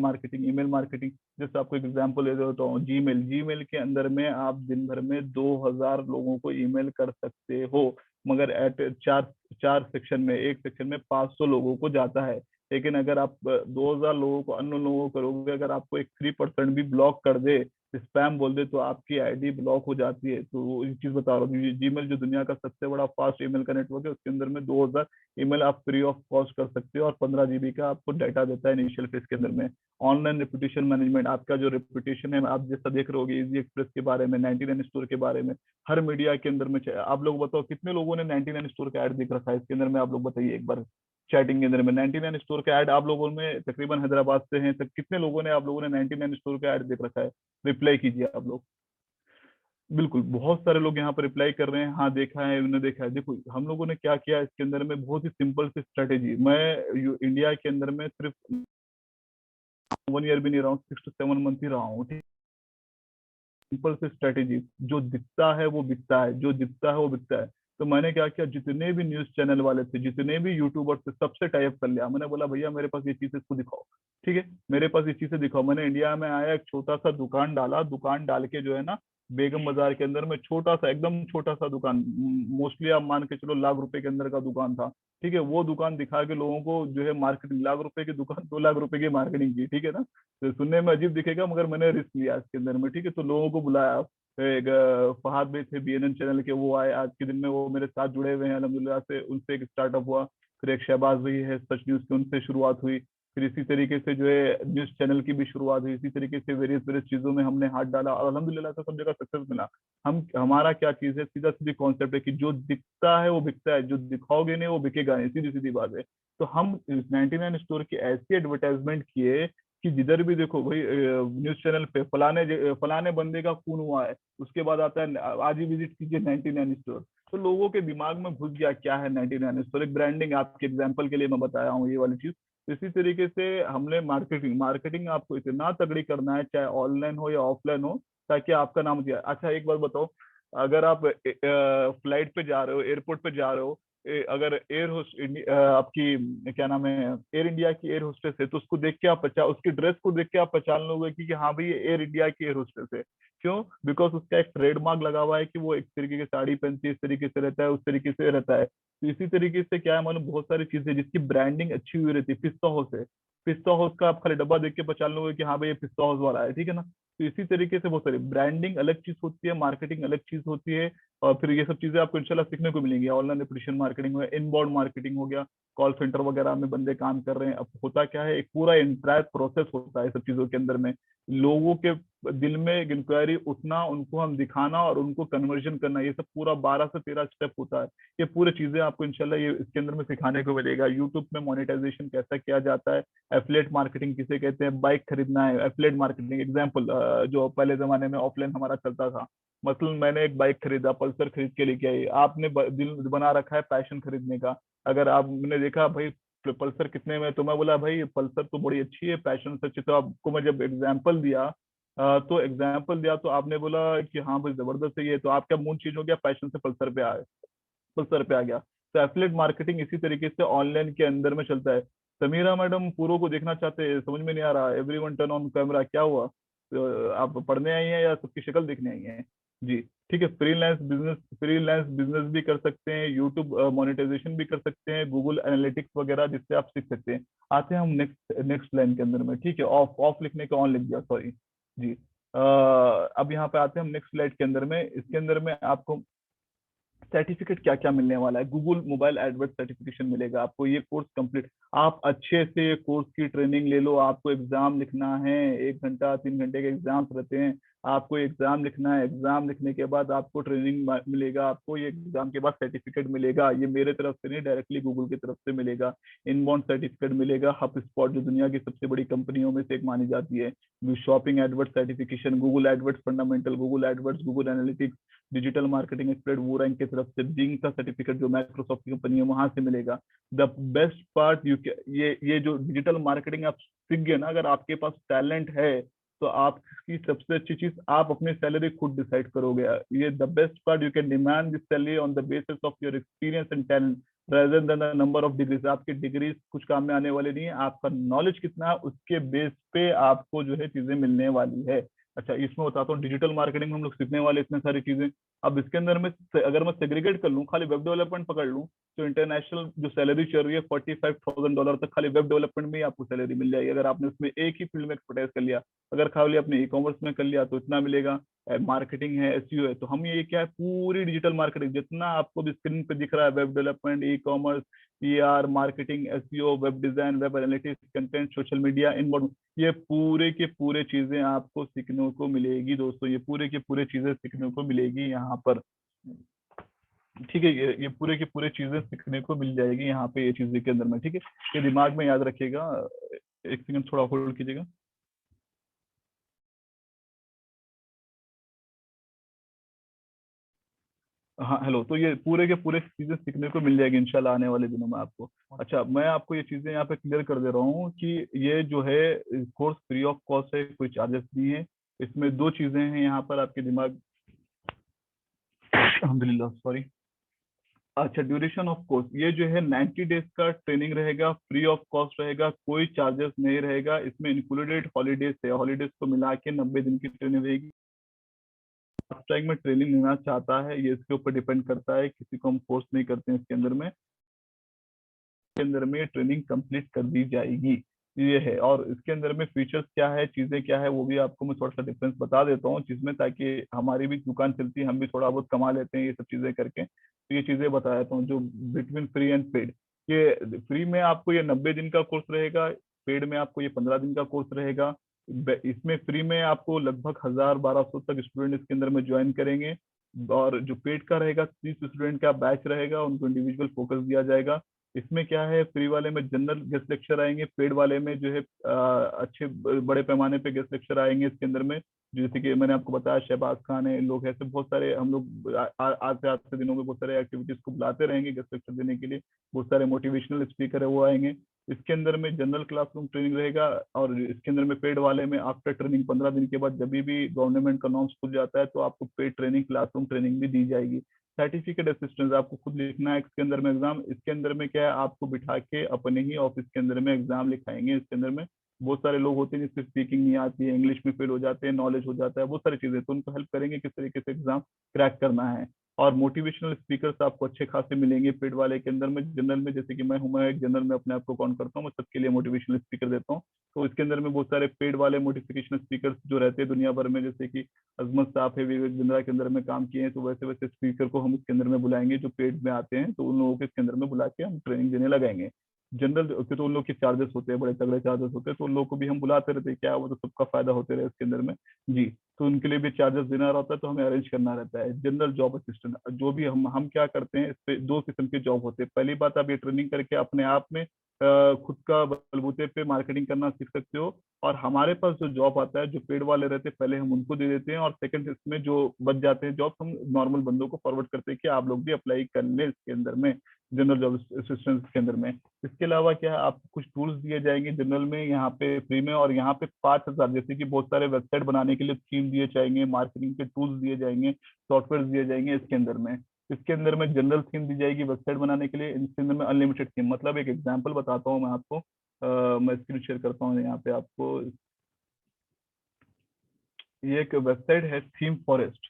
marketing. जैसे आपको एक एग्जांपल दे देता हूँ, जीमेल के अंदर में आप दिन भर में 2000 लोगों को ईमेल कर सकते हो, मगर एट चार चार सेक्शन में, एक सेक्शन में 500 लोगों को जाता है। लेकिन अगर आप 2000 लोगों को, अन्य लोगों को करोगे, अगर आपको एक 3% भी ब्लॉक कर दे, स्पैम बोल दे, तो आपकी आईडी ब्लॉक हो जाती है। तो ये चीज बता रहा हूँ, जीमेल जो दुनिया का सबसे बड़ा फास्ट ईमेल का नेटवर्क है, उसके अंदर में 2000 ईमेल आप फ्री ऑफ कॉस्ट कर सकते हो, और 15 GB का आपको डाटा देता है इनिशियल फेज के अंदर में। ऑनलाइन रेपुटेशन मैनेजमेंट, आपका जो रेपुटेशन है, आप जैसा देख रहे होगे इजी एक्सप्रेस के बारे में, 99 स्टोर के बारे में, हर मीडिया के अंदर में। आप लोग बताओ कितने लोगों ने 99 स्टोर का ऐड देख रखा है इसके अंदर में, आप लोग बताइए एक बार चैटिंग के अंदर में। 99 स्टोर का ऐड आप लोगों में तकरीबन हैदराबाद से हैं, तक कितने लोगों ने, आप लोगों ने 99 स्टोर का ऐड देख रखा है? रिप्लाई कीजिए आप लोग। बिल्कुल, बहुत सारे लोग यहाँ पर रिप्लाई कर रहे हैं, हाँ देखा है, उन्होंने देखा है। देखो हम लोगों ने क्या किया इसके अंदर में, बहुत ही सिंपल सी स्ट्रेटेजी। मैं इंडिया के अंदर में सिर्फ 1 ईयर भी नहीं रहा हूँ, 6 to 7 मंथ ही रहा हूँ। सिंपल सी स्ट्रेटेजी, जो दिखता है वो बिकता है, जो दिखता है वो बिकता है। तो मैंने क्या किया, जितने भी न्यूज चैनल वाले थे, जितने भी यूट्यूबर थे, सबसे टाइप कर लिया। मैंने बोला भैया मेरे पास ये चीज है, इसको दिखाओ, ठीक है, मेरे पास ये चीजें दिखाओ। मैंने इंडिया में आया, एक छोटा सा दुकान डाला, दुकान डाल के जो है ना, बेगम बाजार के अंदर में छोटा सा, एकदम छोटा सा दुकान, मोस्टली आप मान के चलो ₹1,00,000 के अंदर का दुकान था, ठीक है। वो दुकान दिखा के लोगों को जो है मार्केटिंग, ₹1,00,000 की दुकान, ₹2,00,000 की मार्केटिंग की, ठीक है ना। तो सुनने में अजीब दिखेगा, मगर मैंने रिस्क लिया इसके अंदर में, ठीक है। तो लोगों को बुलाया, एक फहाद भाई थे BNN चैनल के, वो आए आज के दिन में, वो मेरे साथ जुड़े हुए हैं अल्हम्दुलिल्लाह से, उनसे एक स्टार्टअप हुआ। फिर एक शहबाज भाई है सच न्यूज के, उनसे शुरुआत हुई। फिर इसी तरीके से जो है न्यूज चैनल की भी शुरुआत हुई, इसी तरीके से वेरियस वेरियस चीजों में हमने हाथ डाला, और अल्हम्दुलिल्लाह से सब जगह सक्सेस मिला। हमारा क्या चीज है, सीधा सीधी कॉन्सेप्ट है कि जो दिखता है वो बिकता है, जो दिखाओगे नहीं वो बिकेगा नहीं, सीधी सीधी बात है। तो हम 99 स्टोर की ऐसी एडवर्टाइजमेंट किए कि जिधर भी देखो भाई न्यूज चैनल पे फलाने बंदे का खून हुआ है, उसके बाद आता है आज ही विजिट कीजिए 99 स्टोर। तो लोगों के दिमाग में घुस गया क्या है 99 स्टोर, एक ब्रांडिंग। आपके एग्जांपल के लिए मैं बताया हूँ ये वाली चीज। इसी तरीके से हमने मार्केटिंग आपको इतना तगड़ी करना है, चाहे ऑनलाइन हो या ऑफलाइन हो, ताकि आपका नाम दिया। अच्छा एक बात बताओ, अगर आप फ्लाइट पे जा रहे हो, एयरपोर्ट पे जा रहे हो, अगर आपकी क्या नाम है, एयर इंडिया की एयर होस्टेस है, तो उसको देख के आप उसकी ड्रेस को देख के आप पहचान लोगे कि हाँ भाई ये एयर इंडिया की एयर होस्टेस है। क्यों? बिकॉज उसका एक ट्रेडमार्क लगा हुआ है कि वो एक तरीके की साड़ी पहनती है, इस तरीके से रहता है, उस तरीके से रहता है। तो इसी तरीके से क्या है मालूम, बहुत सारी चीजें जिसकी ब्रांडिंग अच्छी हुई रहती है। पिस्ता हाउस है, पिस्ता हाउस का आप खाली डब्बा देख के पहचान लोगे कि हाँ भाई ये पिस्ता हाउस वाला है, ठीक है ना। तो इसी तरीके से बहुत सारी ब्रांडिंग अलग चीज होती है, मार्केटिंग अलग चीज होती है। और फिर ये सब चीजें आपको इंशाल्लाह सीखने को मिलेंगी। ऑनलाइन रेपुटेशन मार्केटिंग हो गया, इनबाउंड मार्केटिंग हो गया, कॉल सेंटर वगैरह में बंदे काम कर रहे हैं। अब होता क्या है, एक पूरा इंटायर प्रोसेस होता है सब चीजों के अंदर में। लोगों के दिल में एक इंक्वायरी उठना, उनको हम दिखाना और उनको कन्वर्जन करना, ये सब पूरा 12 से 13 स्टेप होता है। ये पूरी चीजें आपको इंशाल्लाह ये इसके अंदर में सिखाने को मिलेगा। यूट्यूब में मोनेटाइजेशन कैसा किया जाता है, एफिलिएट मार्केटिंग किसे कहते हैं, बाइक खरीदना है, एफिलिएट मार्केटिंग। एग्जाम्पल जो पहले जमाने में ऑफलाइन हमारा चलता था, मतलब मैंने एक बाइक खरीदा, पल्सर खरीद के लेके आई, आपने दिल बना रखा है पैशन खरीदने का। अगर आपने देखा भाई पल्सर कितने में, तो मैं बोला भाई पल्सर तो बड़ी अच्छी है, पैशन से अच्छी। तो आपको मैं जब एग्जाम्पल दिया तो आपने बोला कि हाँ भाई जबरदस्त है ये, तो आपका मूड चेंज हो गया, पैशन से पल्सर पे आ गया। तो एफिलिएट मार्केटिंग इसी तरीके से ऑनलाइन के अंदर में चलता है। समीरा मैडम पूरों को देखना चाहते हैं, समझ में नहीं आ रहा, एवरीवन टर्न ऑन कैमरा, क्या हुआ? तो आप पढ़ने आई हैं या सबकी शक्ल देखने आई हैं? जी ठीक है। फ्रीलांस बिजनेस भी कर सकते हैं, यूट्यूब मोनेटाइजेशन भी कर सकते हैं, गूगल एनालिटिक्स वगैरह, जिससे आप सीख सकते हैं। आते हैं हम नेक्स्ट नेक्स्ट लाइन के अंदर में, ठीक है। ऑफ ऑफ लिखने का ऑन लिख दिया, सॉरी जी। अब यहाँ पे आते हैं हम नेक्स्ट स्लाइड के अंदर में। इसके अंदर में आपको सर्टिफिकेट क्या क्या मिलने वाला है। गूगल मोबाइल एडवर्ड सर्टिफिकेशन मिलेगा आपको, ये कोर्स कंप्लीट। आप अच्छे से कोर्स की ट्रेनिंग ले लो, आपको एग्जाम लिखना है, 1 घंटा 3 घंटे के एग्जाम्स रहते हैं। आपको एग्जाम लिखना है, एग्जाम लिखने के बाद आपको ट्रेनिंग मिलेगा, आपको ये एग्जाम के बाद सर्टिफिकेट मिलेगा, ये मेरे तरफ से नहीं, डायरेक्टली गूगल की तरफ से मिलेगा। इनबाउंड सर्टिफिकेट मिलेगा, हब स्पॉट जो दुनिया की सबसे बड़ी कंपनियों में से एक मानी जाती है, shopping Edward certification, Google AdWords fundamental, Google AdWords, Google analytics, digital marketing expert वो रैंक की तरफ से, बिंग का सर्टिफिकेट जो माइक्रोसॉफ्ट की कंपनी है वहां से मिलेगा। द बेस्ट पार्ट ये जो डिजिटल मार्केटिंग आप सीख गए ना, अगर आपके पास टैलेंट है तो आपकी सबसे अच्छी चीज, आप अपनी सैलरी खुद डिसाइड करोगे। ये the best part, you can demand this salary on the basis of your experience and talent rather than the number of degrees। आपकी डिग्री कुछ काम में आने वाली नहीं है, आपका नॉलेज कितना है उसके बेस पे आपको जो है चीजें मिलने वाली है। अच्छा, इसमें बताता हूँ, डिजिटल मार्केटिंग में हम लोग सीखने वाले इतने सारी चीजें। अब इसके अंदर में अगर मैं सेग्रीगेट कर लूँ, खाली वेब डेवलपमेंट पकड़ लूँ, तो इंटरनेशनल जो सैलरी चल रही है $45,000 तक खाली वेब डेवलपमेंट में ही आपको सैलरी मिल जाएगी, अगर आपने उसमें एक ही फील्ड में एक्सपर्टाइज कर लिया। अगर खाली आपने ई कॉमर्स में कर लिया तो इतना मिलेगा। मार्केटिंग है, एसईओ है, तो हम ये क्या है, पूरी डिजिटल मार्केटिंग जितना आपको भी स्क्रीन पे दिख रहा है, web development, e commerce, PR, marketing, SEO, web design, web analytics, content, social media, inbound, ये पूरे के पूरे चीजें आपको सीखने को मिलेगी दोस्तों, ये पूरे के पूरे चीजें सीखने को मिलेगी यहाँ पर। ठीक है, ये पूरे के पूरे चीजें सीखने को मिल जाएगी यहाँ पे ये चीजें के अंदर में। ठीक है, ये दिमाग में याद रखिएगा। एक सेकंड थोड़ा होल्ड कीजिएगा। हाँ हेलो, तो ये पूरे के पूरे चीजें सीखने को मिल जाएगी इंशाल्लाह आने वाले दिनों में आपको। अच्छा, मैं आपको ये चीजें यहाँ पे क्लियर कर दे रहा हूँ कि ये जो है कोर्स फ्री ऑफ कॉस्ट है, कोई चार्जेस नहीं है। इसमें दो चीजें हैं यहाँ पर आपके दिमाग, अल्हम्दुलिल्लाह, सॉरी। अच्छा, ड्यूरेशन ऑफ कोर्स ये जो है 90 डेज का ट्रेनिंग रहेगा, फ्री ऑफ कॉस्ट रहेगा, कोई चार्जेस नहीं रहेगा। इसमें इंक्लूडेड हॉलीडेज है, हॉलीडेज को मिला के 90 दिन की ट्रेनिंग रहेगी। टाइम में ट्रेनिंग लेना चाहता है ये इसके ऊपर डिपेंड करता है, किसी को हम फोर्स नहीं करते हैं इसके अंदर में, के अंदर में ट्रेनिंग कंप्लीट कर दी जाएगी। ये है, और इसके अंदर में फीचर्स क्या है, चीजें क्या है, वो भी आपको मैं थोड़ा सा डिफरेंस बता देता हूँ जिसमें, ताकि हमारी भी दुकान चलती है, हम भी थोड़ा बहुत कमा लेते हैं ये सब चीजें करके। तो ये चीजें बता देता हूँ जो बिटवीन फ्री एंड पेड। ये फ्री में आपको ये 90 दिन का कोर्स रहेगा, पेड में आपको ये 15 दिन का कोर्स रहेगा। इसमें फ्री में आपको लगभग 1000-1200 तक स्टूडेंट इसके अंदर में ज्वाइन करेंगे, और जो पेड का रहेगा 30 स्टूडेंट का बैच रहेगा, उनको इंडिविजुअल फोकस दिया जाएगा। इसमें क्या है, फ्री वाले में जनरल गेस्ट लेक्चर आएंगे, पेड वाले में जो है अच्छे बड़े पैमाने पे गेस्ट लेक्चर आएंगे इसके अंदर में। जैसे कि मैंने आपको बताया, शहबाज खान है, लोग ऐसे बहुत सारे, हम लोग आज से आते दिनों में बहुत सारे एक्टिविटीज को बुलाते रहेंगे गेस्ट लेक्चर देने के लिए। बहुत सारे मोटिवेशनल स्पीकर है वो आएंगे। इसके अंदर में जनरल क्लासरूम ट्रेनिंग रहेगा, और इसके अंदर में पेड वाले में आफ्टर ट्रेनिंग 15 दिन के बाद जब भी गवर्नमेंट का नॉर्म्स खुल जाता है तो आपको पेड ट्रेनिंग, क्लासरूम ट्रेनिंग भी दी जाएगी। सर्टिफिकेट असिस्टेंस आपको खुद लिखना है इसके अंदर में एग्जाम। इसके अंदर में क्या है, आपको बिठा के अपने ही ऑफिस के अंदर में एग्जाम लिखाएंगे इसके अंदर में। बहुत सारे लोग होते हैं जिसकी स्पीकिंग नहीं आती है, इंग्लिश में फेल हो जाते हैं, नॉलेज हो जाता है, बहुत सारी चीजें, तो उनको हेल्प करेंगे किस तरीके से एग्जाम क्रैक करना है। और मोटिवेशनल स्पीकर्स आपको अच्छे खासे मिलेंगे पेड वाले के अंदर में। जनरल में जैसे कि मैं हूँ, मैं एक जनरल में अपने आप को काउंट करता हूँ, मैं सबके लिए मोटिवेशनल स्पीकर देता हूँ। तो इसके अंदर में बहुत सारे पेड वाले मोटिवेशनल स्पीकर्स जो रहते हैं दुनिया भर में, जैसे कि अजमत साहब है, विवेक बिंद्रा के अंदर में काम किए हैं, तो वैसे वैसे स्पीकर को हम इसके अंदर में बुलाएंगे जो पेड में आते हैं, तो उन लोगों को इसके अंदर में बुला के हम ट्रेनिंग देने लगाएंगे। जनरल तो उन लोग के चार्जेस होते हैं, बड़े तगड़े चार्जेस होते हैं, तो उन लोग को भी हम बुलाते रहते हैं, क्या वो तो सबका फायदा होते रहे इसके अंदर में। जी, तो उनके लिए भी चार्जेस देना रहता है, तो हमें अरेंज करना रहता है। जनरल जॉब असिस्टेंट जो भी हम क्या करते हैं, इस पे दो किस्म के जॉब होते हैं। पहली बात, आप ये ट्रेनिंग करके अपने आप में खुद का बलबूते पे मार्केटिंग करना सीख सकते हो। और हमारे पास जो जॉब आता है, जो पेड वाले रहते हैं, पहले हम उनको दे देते हैं, और सेकंड इसमें जो बच जाते हैं जॉब, हम नॉर्मल बंदों को फॉरवर्ड करते हैं कि आप लोग भी अप्लाई कर लें इसके अंदर में, जनरल जॉब असिस्टेंट के अंदर में। इसके अलावा क्या है, आपको कुछ टूल्स दिए जाएंगे जनरल में यहाँ पे फ्री में, और यहाँ पे 5,000, जैसे कि बहुत सारे वेबसाइट बनाने के लिए थीम दिए जाएंगे, मार्केटिंग के टूल्स दिए जाएंगे, सॉफ्टवेयर दिए जाएंगे इसके अंदर में। इसके अंदर में जनरल थीम दी जाएगी वेबसाइट बनाने के लिए, इसके अंदर में अनलिमिटेड थीम। मतलब एक एग्जांपल बताता हूँ मैं आपको, मैं स्क्रीन शेयर करता हूँ यहाँ पे आपको। ये एक वेबसाइट है, थीम फॉरेस्ट।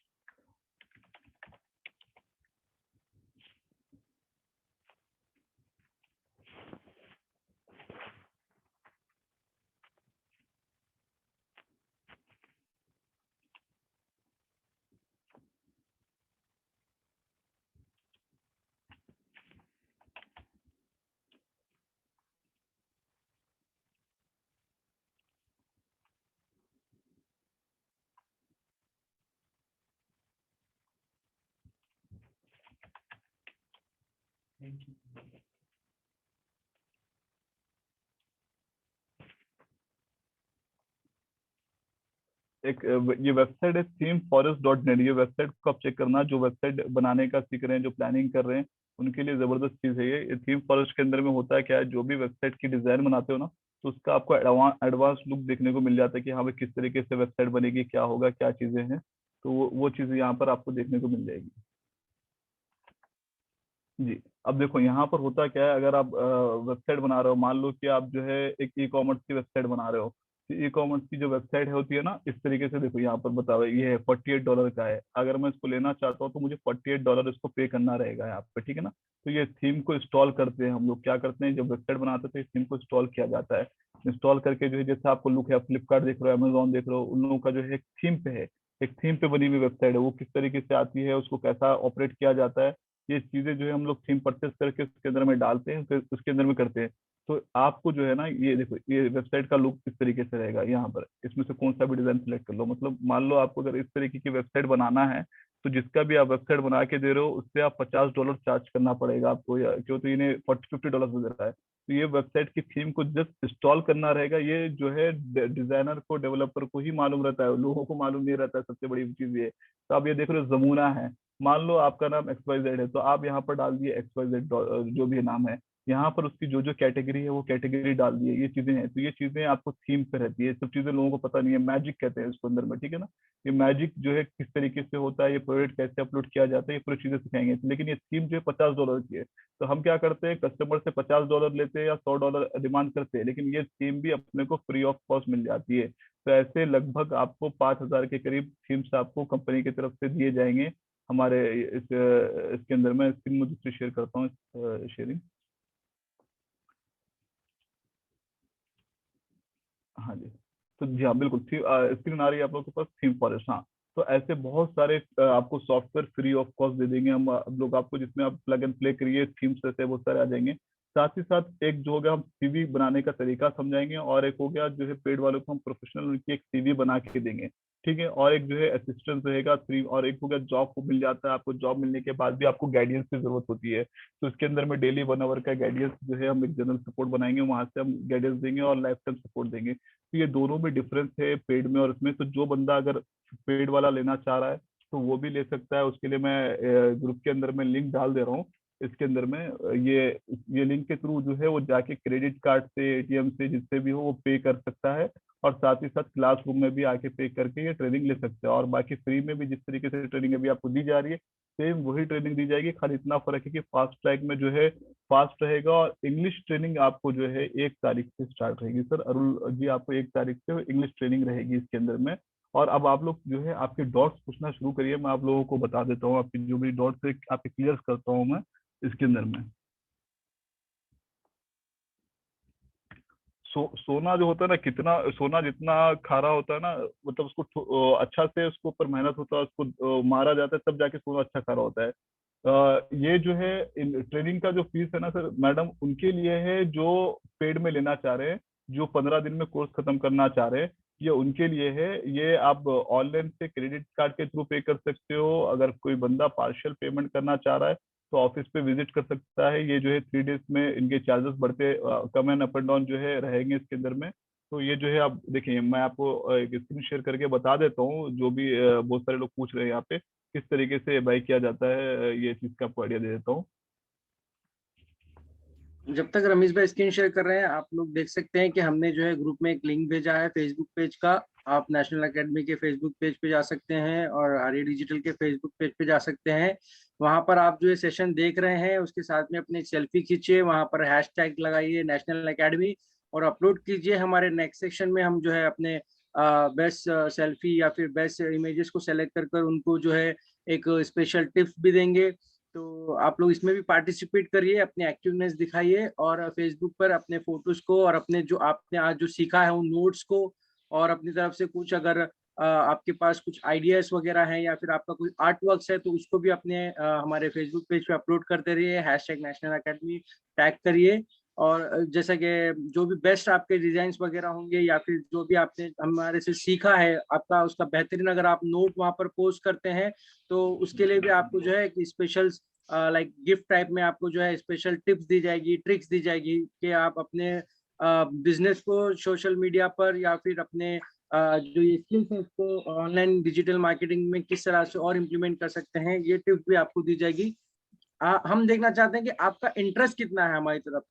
एक ये वेबसाइट है themeforest.net। ये वेबसाइट को आप चेक करना, जो वेबसाइट बनाने का सीख रहे हैं, जो प्लानिंग कर रहे हैं, उनके लिए जबरदस्त चीज है ये। थीम फॉरेस्ट के अंदर में होता है क्या है, जो भी वेबसाइट की डिजाइन बनाते हो ना, तो उसका आपको एडवांस लुक देखने को मिल जाता है कि हाँ भाई किस तरीके से वेबसाइट बनेगी, क्या होगा, क्या चीजें हैं। तो वो चीजें यहाँ पर आपको देखने को मिल जाएगी जी। अब देखो यहाँ पर होता क्या है, अगर आप वेबसाइट बना रहे हो, मान लो कि आप जो है एक ई कॉमर्स की वेबसाइट बना रहे हो, तो ई कॉमर्स की जो वेबसाइट होती है ना, इस तरीके से देखो यहाँ पर बता हुआ है, ये है $48 का है। अगर मैं इसको लेना चाहता हूँ तो मुझे $48 इसको पे करना रहेगा यहाँ पे, ठीक है ना। तो ये थीम को इंस्टॉल करते हैं हम लोग, क्या करते हैं, जब वेबसाइट बनाते हैं तो इस थीम को इंस्टॉल किया जाता है। इंस्टॉल करके जो है, जैसे आपको लुक है, फ्लिपकार्ट देख रहे हो, अमेजोन देख रहे हो, उन लोगों का जो है एक थीम पे है, एक थीम पे बनी हुई वेबसाइट है, वो किस तरीके से आती है, उसको कैसा ऑपरेट किया जाता है, ये चीजें जो है हम लोग थीम परचेस करके उसके अंदर में डालते हैं, फिर उसके अंदर में करते हैं। तो आपको जो है ना, ये देखो ये वेबसाइट का लुक किस तरीके से रहेगा यहाँ पर, इसमें से कौन सा भी डिजाइन सेलेक्ट कर लो। मतलब मान लो आपको अगर इस तरीके की वेबसाइट बनाना है, तो जिसका भी आप वेबसाइट बना के दे रहे हो, उससे आप $50 चार्ज करना पड़ेगा आपको, या क्यों, तो इन्हें $40-50 दे रहा है। तो ये वेबसाइट की थीम को जस्ट इंस्टॉल करना रहेगा, ये जो है डिजाइनर को, डेवलपर को ही मालूम रहता है, लोगों को मालूम नहीं रहता है, सबसे बड़ी चीज ये। तो आप ये देख रहे हो, जमुना है, मान लो आपका नाम XYZ है, तो आप यहाँ पर डाल दिए XYZ, जो भी नाम है, यहाँ पर उसकी जो जो कैटेगरी है वो कैटेगरी डाल दिए, ये चीजें हैं। तो ये चीजें आपको थीम पे रहती है, ये सब चीजें लोगों को पता नहीं है, मैजिक कहते हैं इसको अंदर में, ठीक है ना। ये मैजिक जो है किस तरीके से होता है, ये प्रोडक्ट कैसे अपलोड किया जाता है, ये पूरी चीजें सिखाएंगे। लेकिन ये थीम जो है $50 की है, तो हम क्या करते हैं, कस्टमर से $50 लेते हैं या $100 डिमांड करते हैं, लेकिन ये थीम भी अपने को फ्री ऑफ कॉस्ट मिल जाती है। तो ऐसे लगभग आपको 5,000 के करीब थीम्स आपको कंपनी की तरफ से दिए जाएंगे हमारे इसके अंदर। मैं स्क्रीन मुझे शेयर करता हूँ, शेयरिंग। हाँ जी, तो जी हाँ बिल्कुल, स्क्रीन आ रही है आप लोग के पास, थीम फॉरेस्ट, हाँ। तो ऐसे बहुत सारे आपको सॉफ्टवेयर फ्री ऑफ कॉस्ट दे देंगे हम लोग आपको, जिसमें आप प्लग एंड प्ले करिए, थीम्स ऐसे बहुत सारे आ जाएंगे। साथ ही साथ एक जो हो गया, हम सीवी बनाने का तरीका समझाएंगे, और एक हो गया जो है पेड वालों को हम प्रोफेशनल उनकी एक सीवी बना के देंगे, ठीक है। और एक जो है असिस्टेंस रहेगा थ्री, और एक हो गया जॉब को मिल जाता है आपको, जॉब मिलने के बाद भी आपको गाइडेंस की जरूरत होती है, तो इसके अंदर में डेली 1 आवर का गाइडेंस जो है हम एक जनरल सपोर्ट बनाएंगे, वहां से हम गाइडेंस देंगे और लाइफ टाइम सपोर्ट देंगे। तो ये दोनों में डिफरेंस है पेड में और इसमें। तो जो बंदा अगर पेड वाला लेना चाह रहा है तो वो भी ले सकता है, उसके लिए मैं ग्रुप के अंदर में लिंक डाल दे रहा हूँ। इसके अंदर में ये लिंक के थ्रू जो है वो जाके क्रेडिट कार्ड से, एटीएम से, जिससे भी हो वो पे कर सकता है, और साथ ही साथ क्लासरूम में भी आके पे करके ये ट्रेनिंग ले सकते हैं। और बाकी फ्री में भी जिस तरीके से ट्रेनिंग अभी आपको दी जा रही है, सेम वही ट्रेनिंग दी जाएगी, खाली इतना फर्क है कि फास्ट ट्रैक में जो है फास्ट रहेगा। और इंग्लिश ट्रेनिंग आपको जो है 1 तारीख से स्टार्ट रहेगी सर, अरुण जी, आपको 1 तारीख से इंग्लिश ट्रेनिंग रहेगी इसके अंदर में। और अब आप लोग जो है आपके डॉट्स पूछना शुरू करिए, मैं आप लोगों को बता देता हूँ, आपकी जो भी डॉट्स है आपके क्लियर करता हूँ मैं इसके अंदर में। सोना जो होता है ना, कितना सोना जितना खारा होता है ना, मतलब उसको अच्छा से उसके ऊपर मेहनत होता है, उसको मारा जाता है, तब जाके सोना अच्छा खारा होता है। ये जो है ट्रेनिंग का जो फीस है ना सर मैडम, उनके लिए है जो पेड में लेना चाह रहे हैं, जो 15 दिन में कोर्स खत्म करना चाह रहे हैं, ये उनके लिए है। ये आप ऑनलाइन से क्रेडिट कार्ड के थ्रू पे कर सकते हो, अगर कोई बंदा पार्शियल पेमेंट करना चाह रहा है तो ऑफिस पे विजिट कर सकता है। ये जो है 3 डेज में इनके चार्जेस बढ़ते come and up and down जो है रहेंगे इसके अंदर में। तो ये जो है आप देखिए, मैं आपको एक स्क्रीन शेयर करके बता देता हूँ, जो भी बहुत सारे लोग पूछ रहे हैं यहाँ पे किस तरीके से बाई किया जाता है, ये चीज का आपको आइडिया दे देता हूँ। जब तक रमेश भाई स्क्रीन शेयर कर रहे हैं, आप लोग देख सकते हैं कि हमने जो है ग्रुप में एक लिंक भेजा है फेसबुक पेज का। आप नेशनल एकेडमी के फेसबुक पेज पे जा सकते हैं और आर्य डिजिटल के फेसबुक पेज पे जा सकते हैं। वहां पर आप जो ये सेशन देख रहे हैं उसके साथ में अपनी सेल्फी खींचिए, वहां पर हैशटैग लगाइए नेशनल एकेडमी और अपलोड कीजिए। हमारे नेक्स्ट सेक्शन में हम जो है अपने बेस्ट सेल्फी या फिर बेस्ट इमेजेस को सेलेक्ट कर कर उनको जो है एक स्पेशल टिप्स भी देंगे। तो आप लोग इसमें भी पार्टिसिपेट करिए, अपने एक्टिवनेस दिखाइए और फेसबुक पर अपने फोटोज को और अपने जो आपने आज जो सीखा है उन नोट्स को और अपनी तरफ से कुछ अगर आपके पास कुछ आइडियाज वगैरह हैं या फिर आपका कोई आर्ट वर्क्स है तो उसको भी अपने हमारे फेसबुक पेज पे अपलोड करते रहिए, हैशटैग नेशनल एकेडमी टैग करिए। और जैसा कि जो भी बेस्ट आपके डिजाइन वगैरह होंगे या फिर जो भी आपने हमारे से सीखा है आपका उसका बेहतरीन अगर आप नोट वहां पर पोस्ट करते हैं तो उसके लिए भी आपको जो है एक स्पेशल लाइक गिफ्ट टाइप में आपको जो है स्पेशल टिप्स दी जाएगी, ट्रिक्स दी जाएगी कि आप अपने बिजनेस को सोशल मीडिया पर या फिर अपने जो ये स्किल्स है उसको ऑनलाइन डिजिटल मार्केटिंग में किस तरह से और इम्प्लीमेंट कर सकते हैं, ये टिप्स भी आपको दी जाएगी। हम देखना चाहते हैं कि आपका इंटरेस्ट कितना है हमारी तरफ,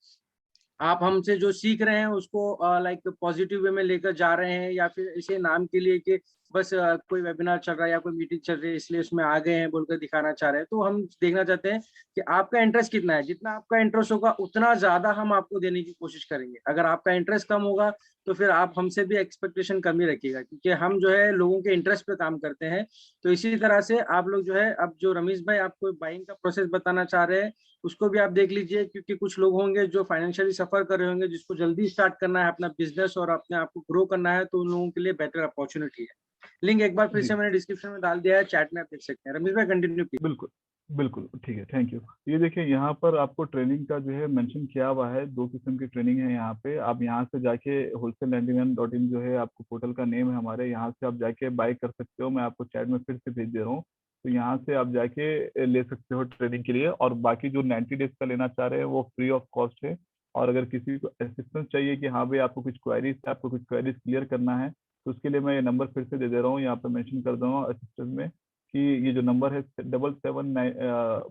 आप हमसे जो सीख रहे हैं उसको लाइक पॉजिटिव वे में लेकर जा रहे हैं या फिर इसे नाम के लिए कि बस कोई वेबिनार चल रहा है या कोई मीटिंग चल रही है इसलिए उसमें आ गए हैं बोलकर दिखाना चाह रहे हैं। तो हम देखना चाहते हैं कि आपका इंटरेस्ट कितना है, जितना आपका इंटरेस्ट होगा उतना ज्यादा हम आपको देने की कोशिश करेंगे। अगर आपका इंटरेस्ट कम होगा तो फिर आप हमसे भी एक्सपेक्टेशन कम ही रखिएगा, क्योंकि हम जो है लोगों के इंटरेस्ट पे काम करते हैं। तो इसी तरह से आप लोग जो है, अब जो रमेश भाई आपको बाइंग का प्रोसेस बताना चाह रहे हैं उसको भी आप देख लीजिए, क्योंकि कुछ लोग होंगे जो फाइनेंशियली सफर कर रहे होंगे, जिसको जल्दी स्टार्ट करना है अपना बिजनेस और अपने आप को ग्रो करना है, तो उन लोगों के लिए बेटर अपॉर्चुनिटी है। लिंक एक बार फिर जी से मैंने डिस्क्रिप्शन में डाल दिया है, चैट में आप देख सकते हैं। रमेश भाई कंटिन्यू कीजिए। बिल्कुल बिल्कुल, ठीक है, थैंक यू। ये देखिए यहाँ पर आपको ट्रेनिंग का जो है मेंशन किया हुआ है, 2 किस्म की ट्रेनिंग है यहाँ पे। आप यहाँ से जाके wholesale99.in जो है आपको पोर्टल का नेम है हमारे, यहाँ से आप जाके बाय कर सकते हो। मैं आपको चैट में फिर से भेज दे रहा हूँ, तो यहाँ से आप जाके ले सकते हो ट्रेनिंग के लिए। और बाकी जो 90 डेज का लेना चाह रहे हैं वो फ्री ऑफ कॉस्ट है। और अगर किसी को असिस्टेंस चाहिए कि हाँ भाई आपको कुछ क्वेरीज है, आपको कुछ क्वेरीज क्लियर करना है, तो उसके लिए मैं ये नंबर फिर से दे दे रहा हूँ, यहाँ पे मेंशन कर दूंगा असिस्टेंट में कि ये जो नंबर है 779,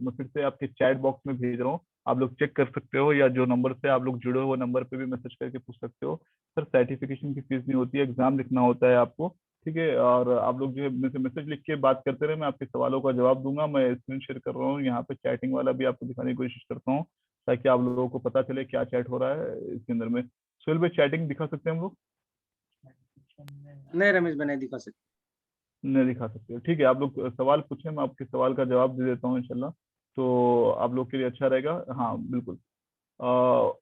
मैं फिर से आपके चैट बॉक्स में भेज रहा हूँ, आप लोग चेक कर सकते हो। या जो नंबर से आप लोग जुड़े हो वो नंबर पे भी मैसेज करके पूछ सकते हो। सर सर्टिफिकेशन की फीस नहीं होती है, एग्जाम लिखना होता है आपको, ठीक है। और आप लोग जो है मुझसे मैसेज लिख के बात करते रहे, मैं आपके सवालों का जवाब दूंगा। मैं स्क्रीन शेयर कर रहा हूँ यहाँ पे, चैटिंग वाला भी आपको दिखाने की कोशिश करता हूँ ताकि आप लोगों को पता चले क्या चैट हो रहा है इसके अंदर में। सोहेल भाई चैटिंग दिखा सकते हैं हम लोग? नहीं रमेश भाई नहीं दिखा सकते। नहीं दिखा सकते हो, ठीक है। आप लोग सवाल पूछें, मैं आपके सवाल का जवाब दे देता हूँ इंशाल्लाह, तो आप लोग के लिए अच्छा रहेगा। हाँ बिल्कुल।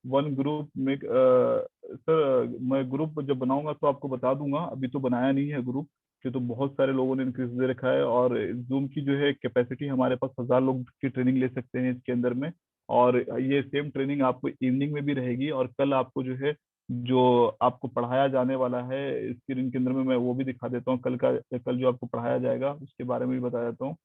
वन ग्रुप में सर मैं ग्रुप जब बनाऊंगा तो आपको बता दूंगा, अभी तो बनाया नहीं है ग्रुप, कि तो बहुत सारे लोगों ने इंक्रीज दे रखा है। और जूम की जो है कैपेसिटी हमारे पास 1000 लोग की ट्रेनिंग ले सकते हैं इसके अंदर में। और ये सेम ट्रेनिंग आपको इवनिंग में भी रहेगी। और कल आपको जो है जो आपको पढ़ाया जाने वाला है स्क्रीन के अंदर में, मैं वो भी दिखा देता हूँ। कल जो आपको पढ़ाया जाएगा उसके बारे में भी बता देता हूँ।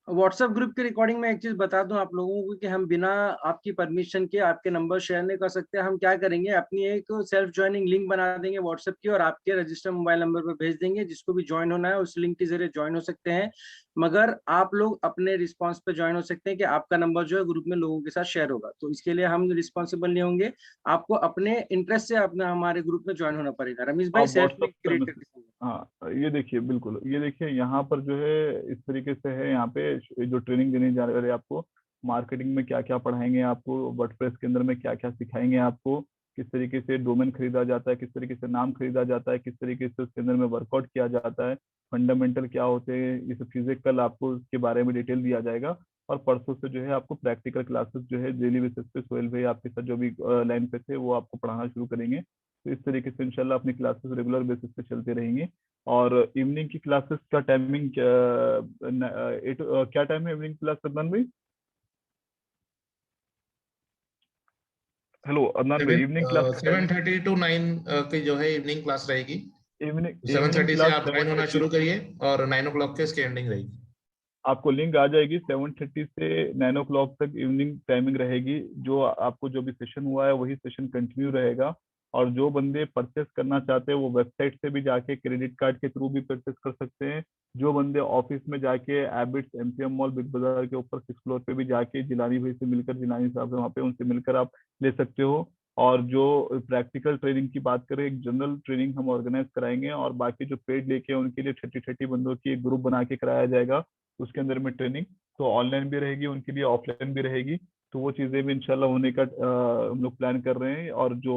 व्हाट्सएप ग्रुप की रिकॉर्डिंग में एक चीज बता दूं आप लोगों को कि हम बिना आपकी परमिशन के आपके नंबर शेयर नहीं कर सकते। हम क्या करेंगे, अपनी एक सेल्फ ज्वाइनिंग लिंक बना देंगे व्हाट्सएप की और आपके रजिस्टर मोबाइल नंबर पर भेज देंगे। जिसको भी ज्वाइन होना है उस लिंक के जरिए ज्वाइन हो सकते हैं, मगर आप लोग अपने रिस्पॉन्स पे ज्वाइन हो सकते हैं कि आपका नंबर जो है ग्रुप में लोगों के साथ शेयर होगा। तो इसके लिए हम रिस्पॉन्सिबल नहीं होंगे, आपको अपने इंटरेस्ट से अपना हमारे ग्रुप में ज्वाइन होना पड़ेगा। रमेश भाई आप self WhatsApp link create service, करके। हाँ ये देखिए, बिल्कुल ये देखिए यहाँ पर जो है इस तरीके से है। यहाँ पे जो ट्रेनिंग देने जा रहे हैं आपको, मार्केटिंग में क्या क्या पढ़ाएंगे आपको, वर्डप्रेस के अंदर में क्या क्या सिखाएंगे आपको, किस तरीके से डोमेन खरीदा जाता है, किस तरीके से नाम खरीदा जाता है, किस तरीके से उसके अंदर में वर्कआउट किया जाता है, फंडामेंटल क्या होते हैं, ये सब चीज़ें कल आपको इसके बारे में डिटेल दिया जाएगा। और परसों से जो है आपको प्रैक्टिकल क्लासेस जो है डेली बेसिस पे सोहेल भाई आपके साथ जो भी लाइन पे थे वो आपको पढ़ाना शुरू करेंगे। तो इस तरीके से इंशाल्लाह अपनी क्लासेस रेगुलर बेसिस पे चलते रहेंगी। और इवनिंग की क्लासेस का टाइमिंग क्या टाइम है इवनिंग क्लास अदनान भाई? हेलो अदनान भाई, इवनिंग क्लास का टाइमिंग? 7:30 to 9 की जो है इवनिंग क्लास रहेगी। इवनिंग सेवन इवनिंग थर्टी से क्लास आप ज्वाइन होना 7:30, शुरू करिए और 9 o'clock के इसकी एंडिंग रहेगी। आपको लिंक आ जाएगी। 7:30 से 9 o'clock तक इवनिंग टाइमिंग रहेगी। जो आपको जो भी सेशन हुआ है वही सेशन कंटिन्यू रहेगा। और जो बंदे परचेस करना चाहते हैं वो वेबसाइट से भी जाके क्रेडिट कार्ड के थ्रू भी परचेस कर सकते हैं। जो बंदे ऑफिस में जाके एबिट्स एमसीएम मॉल बिग बाजार के ऊपर 6th फ्लोर पे भी जाके जिलानी भाई से मिलकर, जिलानी साहब से वहाँ पे उनसे मिलकर आप ले सकते हो। और जो प्रैक्टिकल ट्रेनिंग की बात करें, एक जनरल ट्रेनिंग हम ऑर्गेनाइज कराएंगे। और बाकी जो पेड लेके हैं उनके लिए 30 बंदों की एक ग्रुप बना के कराया जाएगा उसके अंदर में ट्रेनिंग। तो ऑनलाइन भी रहेगी उनके लिए, ऑफलाइन भी रहेगी। तो वो चीज़ें भी इंशाल्लाह होने का हम लोग प्लान कर रहे हैं। और जो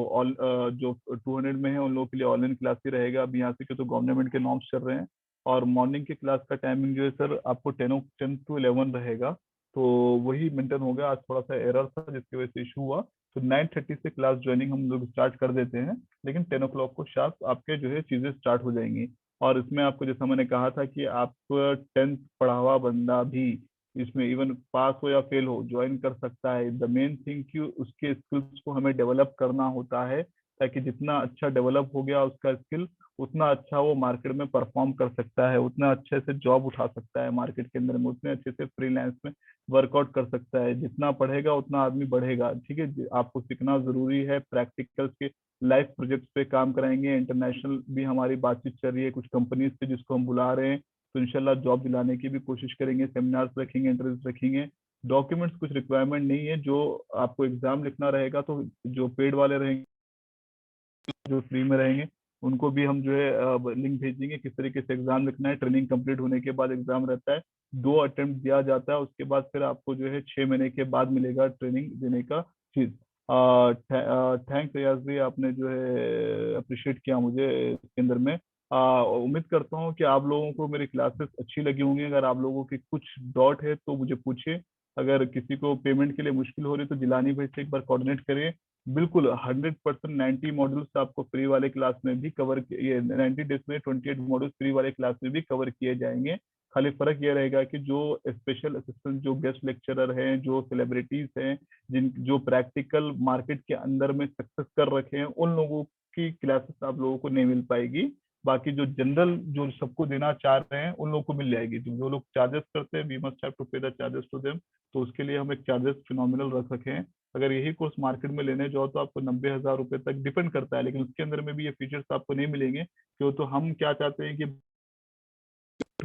200 में है उन लोगों के लिए ऑनलाइन क्लास ही रहेगा अभी यहाँ से, क्योंकि तो गवर्नमेंट के नॉर्म्स चल रहे हैं। और मॉर्निंग की क्लास का टाइमिंग जो है सर आपको 10 to 11 रहेगा। तो वही मेंटेन हो गया। आज थोड़ा सा एरर था जिसकी वजह से इशू हुआ। तो 9:30 से क्लास ज्वाइनिंग हम लोग स्टार्ट कर देते हैं, लेकिन 10 o'clock को शार्प आपके जो है चीज़ें स्टार्ट हो जाएंगी। और इसमें आपको जैसा मैंने कहा था कि आप 10th पढ़ा हुआ बंदा भी इसमें इवन पास हो या फेल हो ज्वाइन कर सकता है। द मेन थिंग कि उसके स्किल्स को हमें डेवलप करना होता है। ताकि जितना अच्छा डेवलप हो गया उसका स्किल, उतना अच्छा वो मार्केट में परफॉर्म कर सकता है, उतना अच्छे से जॉब उठा सकता है मार्केट के अंदर में, उतने अच्छे से फ्रीलांस में वर्कआउट कर सकता है। जितना पढ़ेगा उतना आदमी बढ़ेगा। ठीक है, आपको सीखना जरूरी है। प्रैक्टिकल्स के लाइव प्रोजेक्ट्स पे काम कराएंगे। इंटरनेशनल भी हमारी बातचीत चल रही है कुछ कंपनीज से जिसको हम बुला रहे हैं, तो इंशाल्लाह जॉब दिलाने की भी कोशिश करेंगे। सेमिनार्स रखेंगे, इंटरव्यूज रखेंगे। डॉक्यूमेंट्स कुछ रिक्वायरमेंट नहीं है, जो आपको एग्जाम लिखना रहेगा तो जो पेड वाले रहेंगे, जो फ्री में रहेंगे, उनको भी हम जो है लिंक भेजेंगे किस तरीके से एग्जाम लिखना है। ट्रेनिंग कंप्लीट होने के बाद एग्जाम रहता है, 2 अटेम्प्ट दिया जाता है, उसके बाद फिर आपको जो है 6 महीने के बाद मिलेगा ट्रेनिंग देने का चीज। थैंक्स रियाज भाई, आपने जो है अप्रिशिएट किया मुझे इसके अंदर में। उम्मीद करता हूँ कि आप लोगों को मेरी क्लासेस अच्छी लगी होंगी। अगर आप लोगों के कुछ डाउट है तो मुझे पूछिए। अगर किसी को पेमेंट के लिए मुश्किल हो रही है तो जिलानी भाई से एक बार कोऑर्डिनेट करिए। बिल्कुल 100% 90 मॉड्यूल्स आपको फ्री वाले क्लास में भी कवर, ये 90 डेज में 28 मॉड्यूल्स फ्री वाले क्लास में भी कवर किए जाएंगे। खाली फर्क ये रहेगा कि जो स्पेशल असिस्टेंट, जो गेस्ट लेक्चरर हैं, जो सेलिब्रिटीज हैं, जिन जो प्रैक्टिकल मार्केट के अंदर में सक्सेस कर रखे हैं, उन लोगों की क्लासेस आप लोगों को नहीं मिल पाएगी। बाकी जो जनरल जो सबको देना चाह रहे हैं उन लोगों को मिल जाएगी। जो लोग चार्जेस करते हैं, वी मस्ट हैव टू पे द चार्जेस टू देम। तो उसके लिए हम एक चार्जेस फिनोमिनल रख रखे हैं। अगर यही कोर्स मार्केट में लेने जाओ तो आपको 90,000 रुपए तक डिपेंड करता है, लेकिन उसके अंदर में भी ये फीचर्स आपको नहीं मिलेंगे। क्यों, तो हम क्या चाहते हैं कि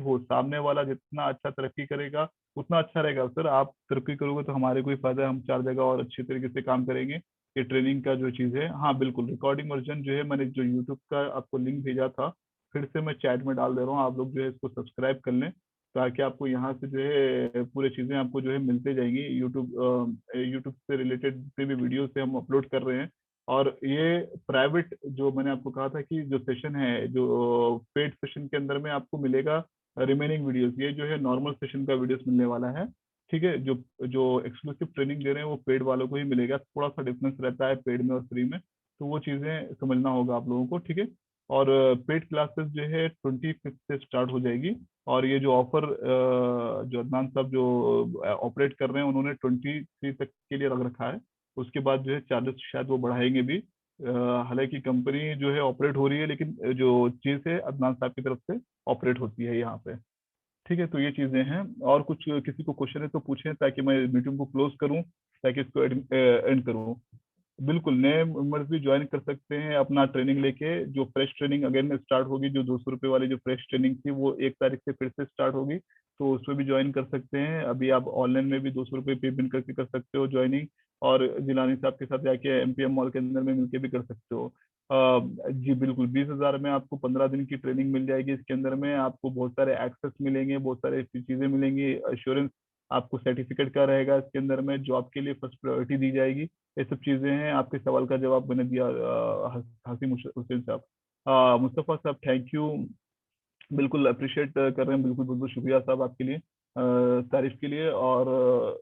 हो सामने वाला जितना अच्छा तरक्की करेगा उतना अच्छा रहेगा। सर आप तरक्की करोगे तो हमारे को ही फायदा है, हम 4 जगह और अच्छी तरीके से काम करेंगे। ये ट्रेनिंग का जो चीज़ है, हाँ बिल्कुल रिकॉर्डिंग वर्जन जो है, मैंने जो यूट्यूब का आपको लिंक भेजा था फिर से मैं चैट में डाल दे रहा हूँ। आप लोग जो है इसको सब्सक्राइब कर लें, ताकि आपको यहाँ से जो है पूरी चीज़ें आपको जो है मिलते जाएंगी। यूट्यूब से रिलेटेड जितने भी वीडियो से हम अपलोड कर रहे हैं। और ये प्राइवेट जो मैंने आपको कहा था कि जो सेशन है, जो पेड सेशन के अंदर में आपको मिलेगा रिमेनिंग वीडियोस, ये जो है नॉर्मल सेशन का वीडियोस मिलने वाला है। ठीक है, जो जो एक्सक्लूसिव ट्रेनिंग दे रहे हैं वो पेड वालों को ही मिलेगा। थोड़ा सा डिफरेंस रहता है पेड में और फ्री में, तो वो चीज़ें समझना होगा आप लोगों को। ठीक है, और पेड क्लासेस जो है 25 से स्टार्ट हो जाएगी। और ये जो ऑफर जो अदनान साहब जो ऑपरेट कर रहे हैं, उन्होंने 23 तक के लिए रख रखा है। उसके बाद जो है चार्जेस शायद वो बढ़ाएंगे भी। हालांकि कंपनी जो है ऑपरेट हो रही है, लेकिन जो चीज़ है अदनान साहब की तरफ से ऑपरेट होती है यहाँ पे। ठीक है, तो ये चीजें हैं। और कुछ किसी को क्वेश्चन है तो पूछें, ताकि मैं मीटिंग को क्लोज करूं, ताकि इसको एंड करूं। बिल्कुल, नए मेंबर्स भी ज्वाइन कर सकते हैं अपना ट्रेनिंग लेके। जो फ्रेश ट्रेनिंग अगेन स्टार्ट होगी, जो 200 रुपये वाली जो फ्रेश ट्रेनिंग थी वो 1 तारीख से फिर से स्टार्ट होगी, तो उसमें भी ज्वाइन कर सकते हैं। अभी आप ऑनलाइन में भी 200 रुपये पेमेंट करके कर सकते हो ज्वाइनिंग, और जिलानी साहब के साथ जाके एमपीएम मॉल के अंदर में मिलके भी कर सकते हो। जी बिल्कुल, 20,000 में आपको 15 दिन की ट्रेनिंग मिल जाएगी। इसके अंदर में आपको बहुत सारे एक्सेस मिलेंगे, बहुत सारे चीजें मिलेंगी। अश्योरेंस आपको सर्टिफिकेट का रहेगा। इसके अंदर में जॉब के लिए फर्स्ट प्रायोरिटी दी जाएगी। ये सब चीजें हैं। आपके सवाल का जवाब मैंने दिया हासिम हुसैन साहब। मुस्तफ़ा साहब थैंक यू, बिल्कुल अप्रिशिएट कर रहे हैं। बिल्कुल बहुत बहुत शुक्रिया साहब आपके लिए, तारीफ के लिए। और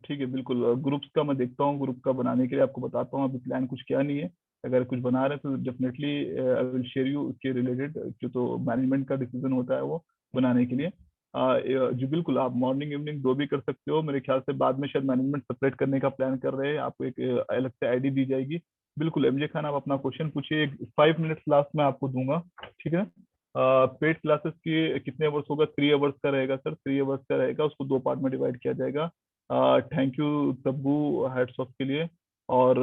ठीक है, बिल्कुल ग्रुप्स का मैं देखता हूँ, ग्रुप का बनाने के लिए आपको बताता हूँ। अभी प्लान कुछ किया नहीं है, अगर कुछ बना रहे हैं तो definitely I will share you उसके रिलेटेड, क्यों तो मैनेजमेंट का डिसीजन होता है वो बनाने के लिए। जी बिल्कुल, आप मॉर्निंग इवनिंग दो भी कर सकते हो। मेरे ख्याल से बाद में शायद मैनेजमेंट सेपरेट करने का प्लान कर रहे हैं, आपको एक अलग से आईडी दी जाएगी। बिल्कुल एमजे खान, आप अपना क्वेश्चन पूछिए, 5 मिनट्स लास्ट में आपको दूंगा। ठीक है, पेड क्लासेस की कितने अवर्स होगा? 3 अवर्स का रहेगा सर, 3 अवर्स का रहेगा, उसको 2 पार्ट में डिवाइड किया जाएगा। Thank you Tabu, heads of के लिए। और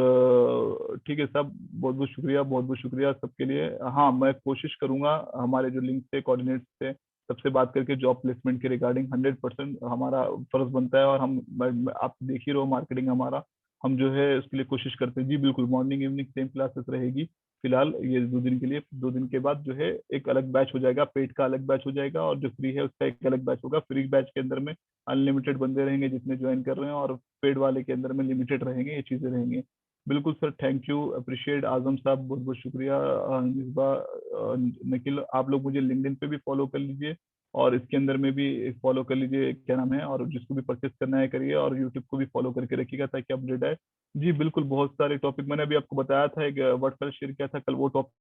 ठीक है साहब, बहुत बहुत शुक्रिया, बहुत बहुत शुक्रिया सबके लिए। हाँ, मैं कोशिश करूंगा हमारे जो लिंक से, कोऑर्डिनेट से सबसे बात करके जॉब प्लेसमेंट के रिगार्डिंग 100% हमारा फर्ज बनता है। और हम आप देख ही रहो मार्केटिंग हमारा, हम जो है उसके लिए कोशिश करते हैं। जी बिल्कुल, मॉर्निंग इवनिंग सेम क्लासेस रहेगी फिलहाल ये 2 दिन के लिए। 2 दिन के बाद जो है एक अलग बैच हो जाएगा, पेड का अलग बैच हो जाएगा, और जो फ्री है उसका एक अलग बैच होगा। फ्री बैच के अंदर में अनलिमिटेड बंदे रहेंगे जितने ज्वाइन कर रहे हैं, और पेड वाले के अंदर में लिमिटेड रहेंगे, ये चीजें रहेंगी। बिल्कुल सर, थैंक यू, अप्रिशिएट। आजम साहब बहुत बहुत शुक्रिया। मिसबा, निखिल, आप लोग मुझे लिंक्डइन पे भी फॉलो कर लीजिए, और इसके अंदर में भी फॉलो कर लीजिए, क्या नाम है, और जिसको भी परचेस करना है करिए, और यूट्यूब को भी फॉलो करके रखिएगा ताकि अपडेट आए। जी बिल्कुल, बहुत सारे टॉपिक मैंने अभी आपको बताया था, एक वर्ड कल शेयर किया था कल, वो टॉपिक।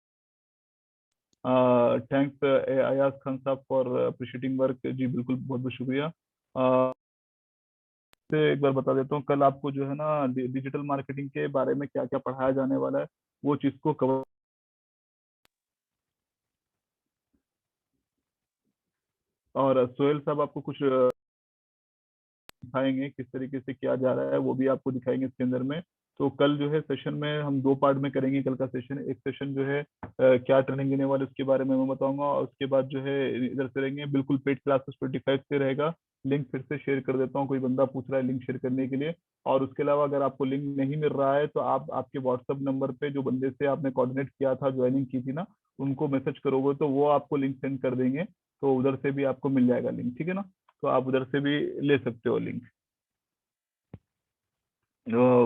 थैंक्स अयाज खान साहब फॉर अप्रिशिएटिंग वर्क। जी बिल्कुल, बहुत बहुत शुक्रिया। से एक बार बता देता हूँ, कल आपको जो है ना डिजिटल मार्केटिंग के बारे में क्या क्या पढ़ाया जाने वाला है, वो चीज को कवर। और सोहेल साहब आपको कुछ दिखाएंगे किस तरीके से किया जा रहा है, वो भी आपको दिखाएंगे इसके अंदर में। तो कल जो है सेशन में हम 2 पार्ट में करेंगे कल का सेशन। एक सेशन जो है क्या ट्रेनिंग देने वाले उसके बारे में मैं बताऊंगा, और उसके बाद जो है इधर से रहेंगे बिल्कुल पेड क्लासेस 25 से रहेगा। लिंक फिर से शेयर कर देता हूँ, कोई बंदा पूछ रहा है लिंक शेयर करने के लिए। और उसके अलावा अगर आपको लिंक नहीं मिल रहा है तो आप आपके व्हाट्सअप नंबर पे जो बंदे से आपने कोऑर्डिनेट किया था, ज्वाइनिंग की थी ना, उनको मैसेज करोगे तो वो आपको लिंक सेंड कर देंगे, तो उधर से भी आपको मिल जाएगा लिंक, ठीक है ना। तो आप उधर से भी ले सकते हो लिंक।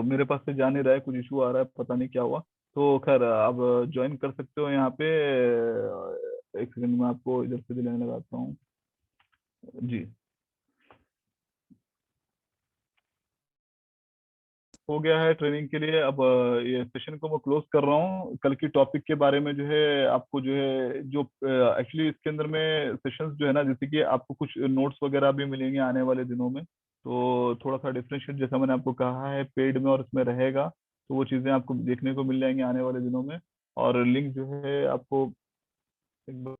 मेरे पास से जा नहीं रहा है, कुछ इशू आ रहा है, पता नहीं क्या हुआ। तो खैर आप ज्वाइन कर सकते हो यहाँ पे। एक सेकंड में आपको इधर से भी लेने लगाता हूँ जी। हो गया है ट्रेनिंग के लिए। अब ये सेशन को मैं क्लोज कर रहा हूँ। कल की टॉपिक के बारे में जो है आपको जो है जो एक्चुअली इसके अंदर में सेशंस जो है ना, जैसे कि आपको कुछ नोट्स वगैरह भी मिलेंगे आने वाले दिनों में। तो थोड़ा सा डिफरेंशिएट जैसा मैंने आपको कहा है, पेड में और इसमें रहेगा, तो वो चीज़ें आपको देखने को मिल जाएंगी आने वाले दिनों में। और लिंक जो है आपको एक बार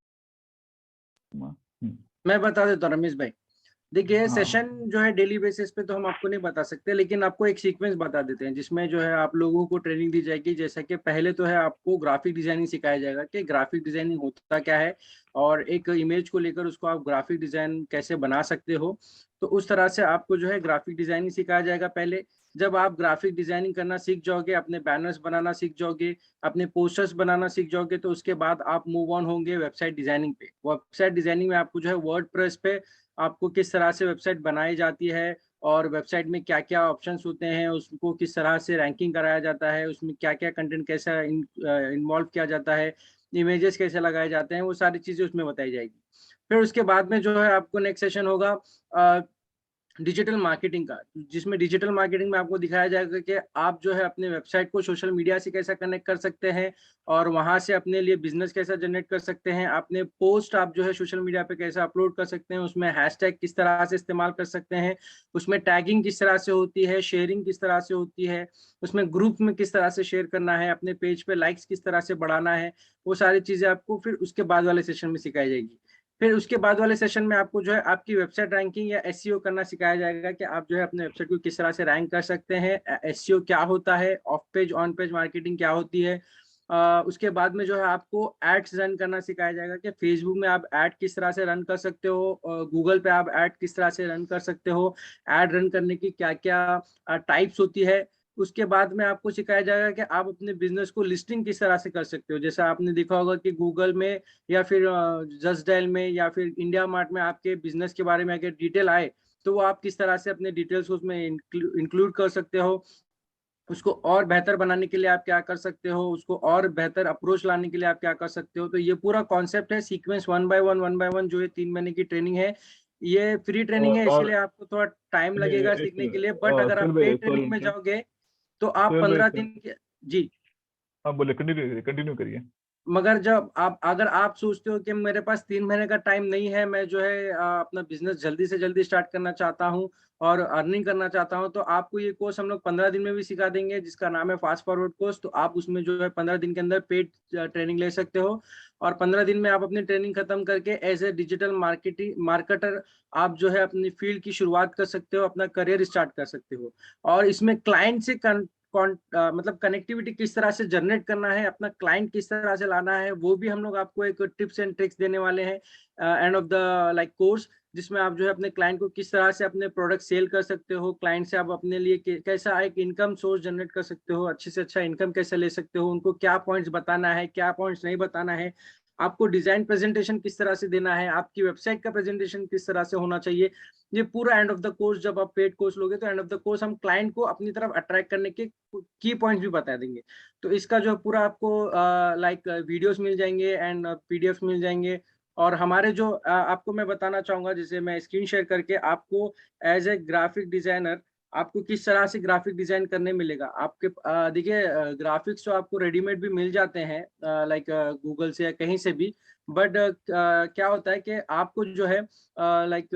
मैं बता देता हूँ रमेश भाई। देखिए हाँ सेशन जो है डेली बेसिस पे तो हम आपको नहीं बता सकते, लेकिन आपको एक सीक्वेंस बता देते हैं जिसमें जो है आप लोगों को ट्रेनिंग दी जाएगी। जैसा कि पहले तो है आपको ग्राफिक डिजाइनिंग सिखाया जाएगा कि ग्राफिक डिजाइनिंग होता क्या है, और एक इमेज को लेकर उसको आप ग्राफिक डिजाइन कैसे बना सकते हो। तो उस तरह से आपको जो है ग्राफिक डिजाइनिंग सिखाया जाएगा पहले। जब आप ग्राफिक डिजाइनिंग करना सीख जाओगे, अपने बैनर्स बनाना सीख जाओगे, अपने पोस्टर्स बनाना सीख जाओगे, तो उसके बाद आप मूव ऑन होंगे वेबसाइट डिजाइनिंग पे। वेबसाइट डिजाइनिंग में आपको जो है वर्डप्रेस पे आपको किस तरह से वेबसाइट बनाई जाती है, और वेबसाइट में क्या क्या ऑप्शंस होते हैं, उसको किस तरह से रैंकिंग कराया जाता है, उसमें क्या क्या कंटेंट कैसा इन्वॉल्व किया जाता है, इमेजेस कैसे लगाए जाते हैं, वो सारी चीजें उसमें बताई जाएगी। फिर उसके बाद में जो है आपको नेक्स्ट सेशन होगा डिजिटल मार्केटिंग का, जिसमें डिजिटल मार्केटिंग में आपको दिखाया जाएगा कि आप जो है अपने वेबसाइट को सोशल मीडिया से कैसा कनेक्ट कर सकते हैं, और वहां से अपने लिए बिजनेस कैसा जनरेट कर सकते हैं, अपने पोस्ट आप जो है सोशल मीडिया पे कैसे अपलोड कर सकते हैं, उसमें हैशटैग किस तरह से इस्तेमाल कर सकते हैं, उसमें टैगिंग किस तरह से होती है, शेयरिंग किस तरह से होती है, उसमें ग्रुप में किस तरह से शेयर करना है, अपने पेज पे लाइक्स किस तरह से बढ़ाना है, वो सारी चीजें आपको फिर उसके बाद वाले सेशन में सिखाई जाएगी। फिर उसके बाद वाले सेशन में आपको जो है आपकी वेबसाइट रैंकिंग या एसईओ करना सिखाया जाएगा कि आप जो है अपने वेबसाइट को किस तरह से रैंक कर सकते हैं, एसईओ क्या होता है, of page on page marketing क्या होती है। उसके बाद में जो है आपको एड्स रन करना सिखाया जाएगा कि फेसबुक में आप ऐड किस तरह से रन कर सकते हो, गूगल पे आप ऐड किस तरह से रन कर सकते हो, ऐड रन करने की क्या क्या टाइप्स होती है। उसके बाद में आपको सिखाया जाएगा कि आप अपने बिजनेस को लिस्टिंग किस तरह से कर सकते हो। जैसा आपने देखा होगा कि गूगल में या फिर जस्ट डायल में या फिर इंडिया मार्ट में आपके बिजनेस के बारे में अगर डिटेल आए, तो वो आप किस तरह से अपने डिटेल्स को उसमें इंक्लूड कर सकते हो। उसको और बेहतर बनाने के लिए आप क्या कर सकते हो, उसको और बेहतर अप्रोच लाने के लिए आप क्या कर सकते हो। तो ये पूरा कॉन्सेप्ट है सीक्वेंस, वन बाय वन जो ये 3 महीने की ट्रेनिंग है। ये फ्री ट्रेनिंग है, और इसलिए आपको थोड़ा टाइम नहीं लगेगा एक सीखने के लिए, बट अगर सुहेल आप भाई पेड ट्रेनिंग सॉरी, में जाओगे तो आप सुहेल भाई 15 दिन के। जी। हाँ बोले, कंटिन्यू करिए। मगर जब आप अगर आप सोचते हो कि मेरे पास 3 महीने का टाइम नहीं है, मैं जो है अपना बिजनेस जल्दी से जल्दी स्टार्ट करना चाहता हूँ और अर्निंग करना चाहता हूँ, तो आपको ये कोर्स हम लोग 15 दिन में भी सिखा देंगे, जिसका नाम है फास्ट फॉरवर्ड कोर्स। तो आप उसमें जो है 15 दिन के अंदर पेड ट्रेनिंग ले सकते हो, और 15 दिन में आप अपनी ट्रेनिंग खत्म करके as a digital marketing marketer आप जो है अपनी फील्ड की शुरुआत कर सकते हो, अपना करियर स्टार्ट कर सकते हो। और इसमें क्लाइंट से मतलब कनेक्टिविटी किस तरह से जनरेट करना है, अपना क्लाइंट किस तरह से लाना है, वो भी हम लोग आपको एक टिप्स एंड ट्रिक्स देने वाले हैं end of the like course, जिसमें आप जो है अपने क्लाइंट को किस तरह से अपने प्रोडक्ट सेल कर सकते हो, क्लाइंट से आप अपने लिए कैसा एक इनकम सोर्स जनरेट कर सकते हो, अच्छे से अच्छा इनकम कैसे ले सकते हो, उनको क्या पॉइंट्स बताना है, क्या पॉइंट्स नहीं बताना है, आपको डिजाइन प्रेजेंटेशन किस तरह से देना है, आपकी वेबसाइट का प्रेजेंटेशन किस तरह से होना चाहिए। ये पूरा एंड ऑफ द कोर्स, जब आप पेड कोर्स लोगे तो एंड ऑफ द कोर्स हम क्लाइंट को अपनी तरफ अट्रैक्ट करने के की पॉइंट्स भी बता देंगे। तो इसका जो पूरा आपको लाइक वीडियोस मिल जाएंगे एंड पीडीएफ मिल जाएंगे। और हमारे जो आपको मैं बताना चाहूंगा, जैसे मैं स्क्रीन शेयर करके आपको एज ए ग्राफिक डिजाइनर आपको किस तरह से ग्राफिक डिजाइन करने मिलेगा। आपके देखिए ग्राफिक्स तो आपको रेडीमेड भी मिल जाते हैं लाइक गूगल से या कहीं से भी, बट क्या होता है कि आपको जो है लाइक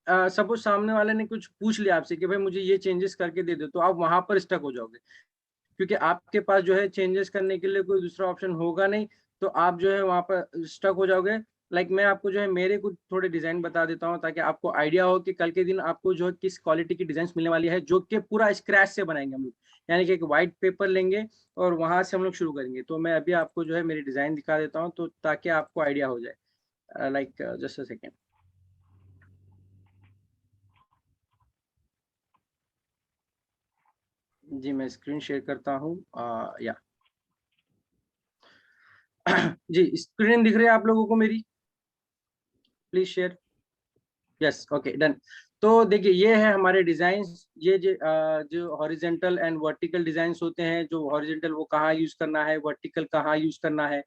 सपोज सामने वाले ने कुछ पूछ लिया आपसे कि भाई मुझे ये चेंजेस करके दे दो, तो आप वहां पर स्टक हो जाओगे, क्योंकि आपके पास जो है चेंजेस करने के लिए कोई दूसरा ऑप्शन होगा नहीं, तो आप जो है वहां पर स्टक हो जाओगे। लाइक मैं आपको जो है मेरे कुछ थोड़े डिजाइन बता देता हूँ, ताकि आपको आइडिया हो कि कल के दिन आपको जो है किस क्वालिटी की डिजाइन मिलने वाली है, जो कि पूरा स्क्रैच से बनाएंगे हम लोग। यानी कि एक व्हाइट पेपर लेंगे और वहां से हम लोग शुरू करेंगे। तो मैं अभी आपको जो है मेरी डिजाइन दिखा देता हूँ, तो ताकि आपको आइडिया हो जाए। Like just a second. जी मैं स्क्रीन शेयर करता हूँ। या जी स्क्रीन दिख रही है आप लोगों को मेरी? Please share. Yes, okay, done. तो देखिए ये है हमारे डिजाइन्स। ये जो हॉरिजेंटल एंड वर्टिकल डिजाइन्स होते हैं, जो हॉरिजेंटल वो कहाँ यूज करना है, वर्टिकल कहाँ यूज करना है,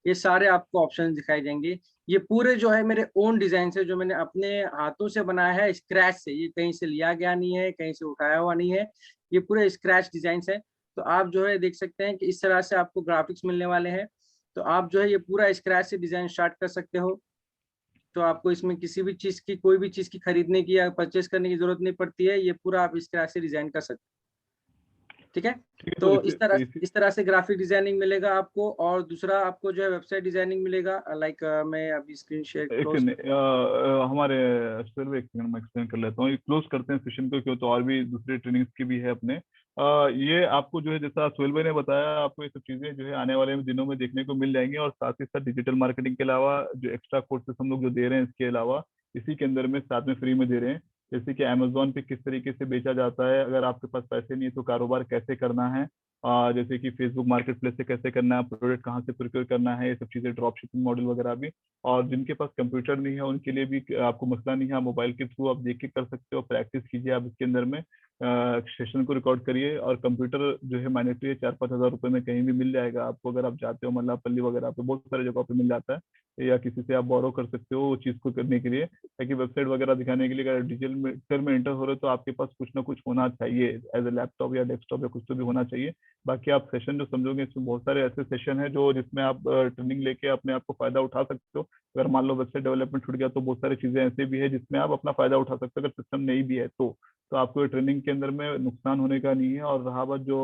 ये सारे आपको ऑप्शन दिखाई देंगे। ये पूरे जो है मेरे ओन डिजाइन है, जो मैंने अपने हाथों से बनाया है स्क्रैच से। ये कहीं से लिया गया नहीं है, कहीं से उठाया हुआ नहीं है, ये पूरे स्क्रैच डिजाइन है। तो आप जो है देख सकते हैं कि इस तरह से आपको ग्राफिक्स मिलने वाले हैं। तो आप जो है ये पूरा स्क्रैच से डिजाइन स्टार्ट कर सकते हो। तो आपको इसमें किसी भी चीज की, कोई भी चीज की खरीदने की या परचेस करने की जरूरत नहीं पड़ती है। ये पूरा आप इस तरह से डिजाइन कर सकते हैं, ठीक है। ठीक है, तो तो इसी इस तरह से ग्राफिक डिजाइनिंग मिलेगा आपको। और दूसरा आपको जो है वेबसाइट डिजाइनिंग मिलेगा। लाइक मैं अभी स्क्रीन शेयर एक क्लोज। सेकंड, हमारे सर एक सेकंड मैं एक्सप्लेन कर लेता हूँ, ये क्लोज करते हैं सेशन को, क्यों तो और भी दूसरे ट्रेनिंग्स की भी है अपने। ये आपको जो है जैसा सोहेल भाई ने बताया, आपको ये सब चीजें जो है आने वाले दिनों में देखने को मिल जाएंगी। और साथ ही साथ डिजिटल मार्केटिंग के अलावा जो एक्स्ट्रा कोर्सेस हम लोग जो दे रहे हैं, इसके अलावा इसी के अंदर में साथ में फ्री में दे रहे हैं। जैसे कि अमेजोन पे किस तरीके से बेचा जाता है, अगर आपके पास पैसे नहीं है तो कारोबार कैसे करना है, जैसे कि फेसबुक मार्केट प्लेस से कैसे करना है, प्रोडक्ट कहाँ से प्रोक्योर करना है, ये सब चीजें, ड्रॉप शिपिंग मॉडल वगैरह भी। और जिनके पास कंप्यूटर नहीं है उनके लिए भी आपको मसला नहीं है, आप मोबाइल के थ्रू आप देख के कर सकते हो, प्रैक्टिस कीजिए आप इसके अंदर में, सेशन को रिकॉर्ड करिए। और कंप्यूटर जो है मैंडेटरी है, 4-5 हज़ार रुपये में कहीं भी मिल जाएगा आपको, अगर आप जाते हो मल्लापल्ली वगैरह पे, बहुत सारे जगहों पे मिल जाता है, या किसी से आप बोरो कर सकते हो वो चीज़ को करने के लिए, ताकि वेबसाइट वगैरह दिखाने के लिए अगर डिजिटल में एंटर हो रहे हो तो आपके पास कुछ ना कुछ होना चाहिए, एज ए लैपटॉप या डेस्कटॉप या कुछ तो भी होना चाहिए। बाकी आप सेशन जो समझोगे, इसमें बहुत सारे ऐसे सेशन है जो जिसमें आप ट्रेनिंग लेके अपने आप को फायदा उठा सकते हो। अगर मान लो वेबसाइट डेवलपमेंट छूट गया तो बहुत सारी चीजें ऐसे भी है जिसमें आप अपना फायदा उठा सकते हो, अगर सिस्टम नहीं भी है तो आपको ये ट्रेनिंग के अंदर में नुकसान होने का नहीं है। और रहा बात जो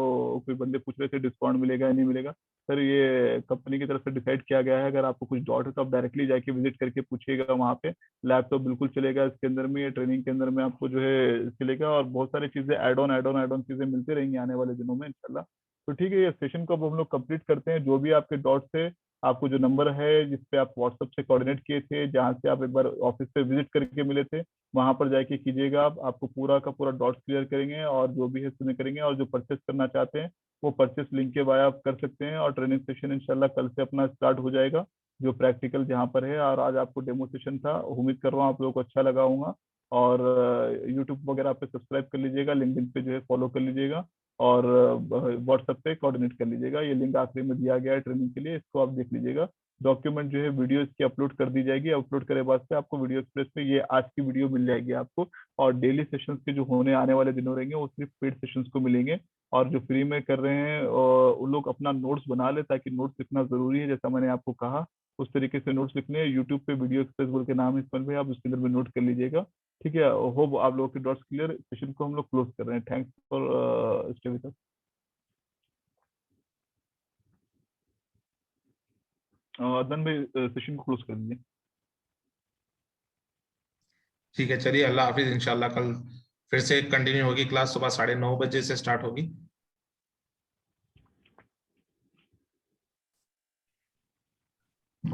कोई बंदे पूछ रहे थे डिस्काउंट मिलेगा या नहीं मिलेगा, सर ये कंपनी की तरफ से डिसाइड किया गया है। अगर आपको कुछ डाउट है तो आप डायरेक्टली जाके विजिट करके पूछिएगा वहाँ पे, लैपटॉप बिल्कुल चलेगा इसके अंदर में, ये ट्रेनिंग के अंदर में आपको जो है चलेगा। और बहुत सारी चीजें एड ऑन चीजें मिलती रहेंगी आने वाले दिनों में इंशाल्लाह। तो ठीक है, ये सेशन को अब हम लोग कंप्लीट करते हैं। जो भी आपके डाउट्स है, आपको जो नंबर है जिस पे आप व्हाट्सएप से कोऑर्डिनेट किए थे, जहाँ से आप एक बार ऑफिस पे विजिट करके मिले थे, वहां पर जाके कीजिएगा। आप आपको पूरा का पूरा डाउट्स क्लियर करेंगे और जो भी है सुने करेंगे। और जो परचेस करना चाहते हैं वो परचेस लिंक के वाया आप कर सकते हैं। और ट्रेनिंग सेशन इंशाल्लाह कल से अपना स्टार्ट हो जाएगा, जो प्रैक्टिकल जहाँ पर है। और आज आपको डेमो सेशन था, उम्मीद कर रहा हूँ आप लोगों को अच्छा लगा होगा। और यूट्यूब वगैरह पे सब्सक्राइब कर लीजिएगा, लिंक्डइन पे जो है फॉलो कर लीजिएगा, और व्हाट्सएप पे कोऑर्डिनेट कर लीजिएगा। ये लिंक आखिरी में दिया गया है ट्रेनिंग के लिए, इसको आप देख लीजिएगा। डॉक्यूमेंट जो है वीडियो इसकी अपलोड कर दी जाएगी, अपलोड करे बाद से आपको वीडियो एक्सप्रेस पे ये आज की वीडियो मिल जाएगी आपको। और डेली सेशंस के जो होने आने वाले दिनों रहेंगे वो सिर्फ पेड सेशंस को मिलेंगे। और जो फ्री में कर रहे हैं उन लोग अपना नोट्स बना ले, ताकि नोट्स लिखना जरूरी है, जैसा मैंने आपको कहा उस तरीके से नोट्स लिखने हैं। यूट्यूब पे वीडियो एक्सप्रेस बोल के नाम है इस पर भी, आप उसके अंदर में नोट कर लीजिएगा। ठीक है, होप आप लोगों के डाउट्स क्लियर। सेशन को हम लोग क्लोज कर रहे हैं। Thanks for stay with us. अदन भाई सेशन को क्लोज कर दीजिए। ठीक है, चलिए, अल्लाह हाफिज। इंशाल्लाह कल फिर से कंटिन्यू होगी क्लास, सुबह 9:30 बजे से स्टार्ट होगी।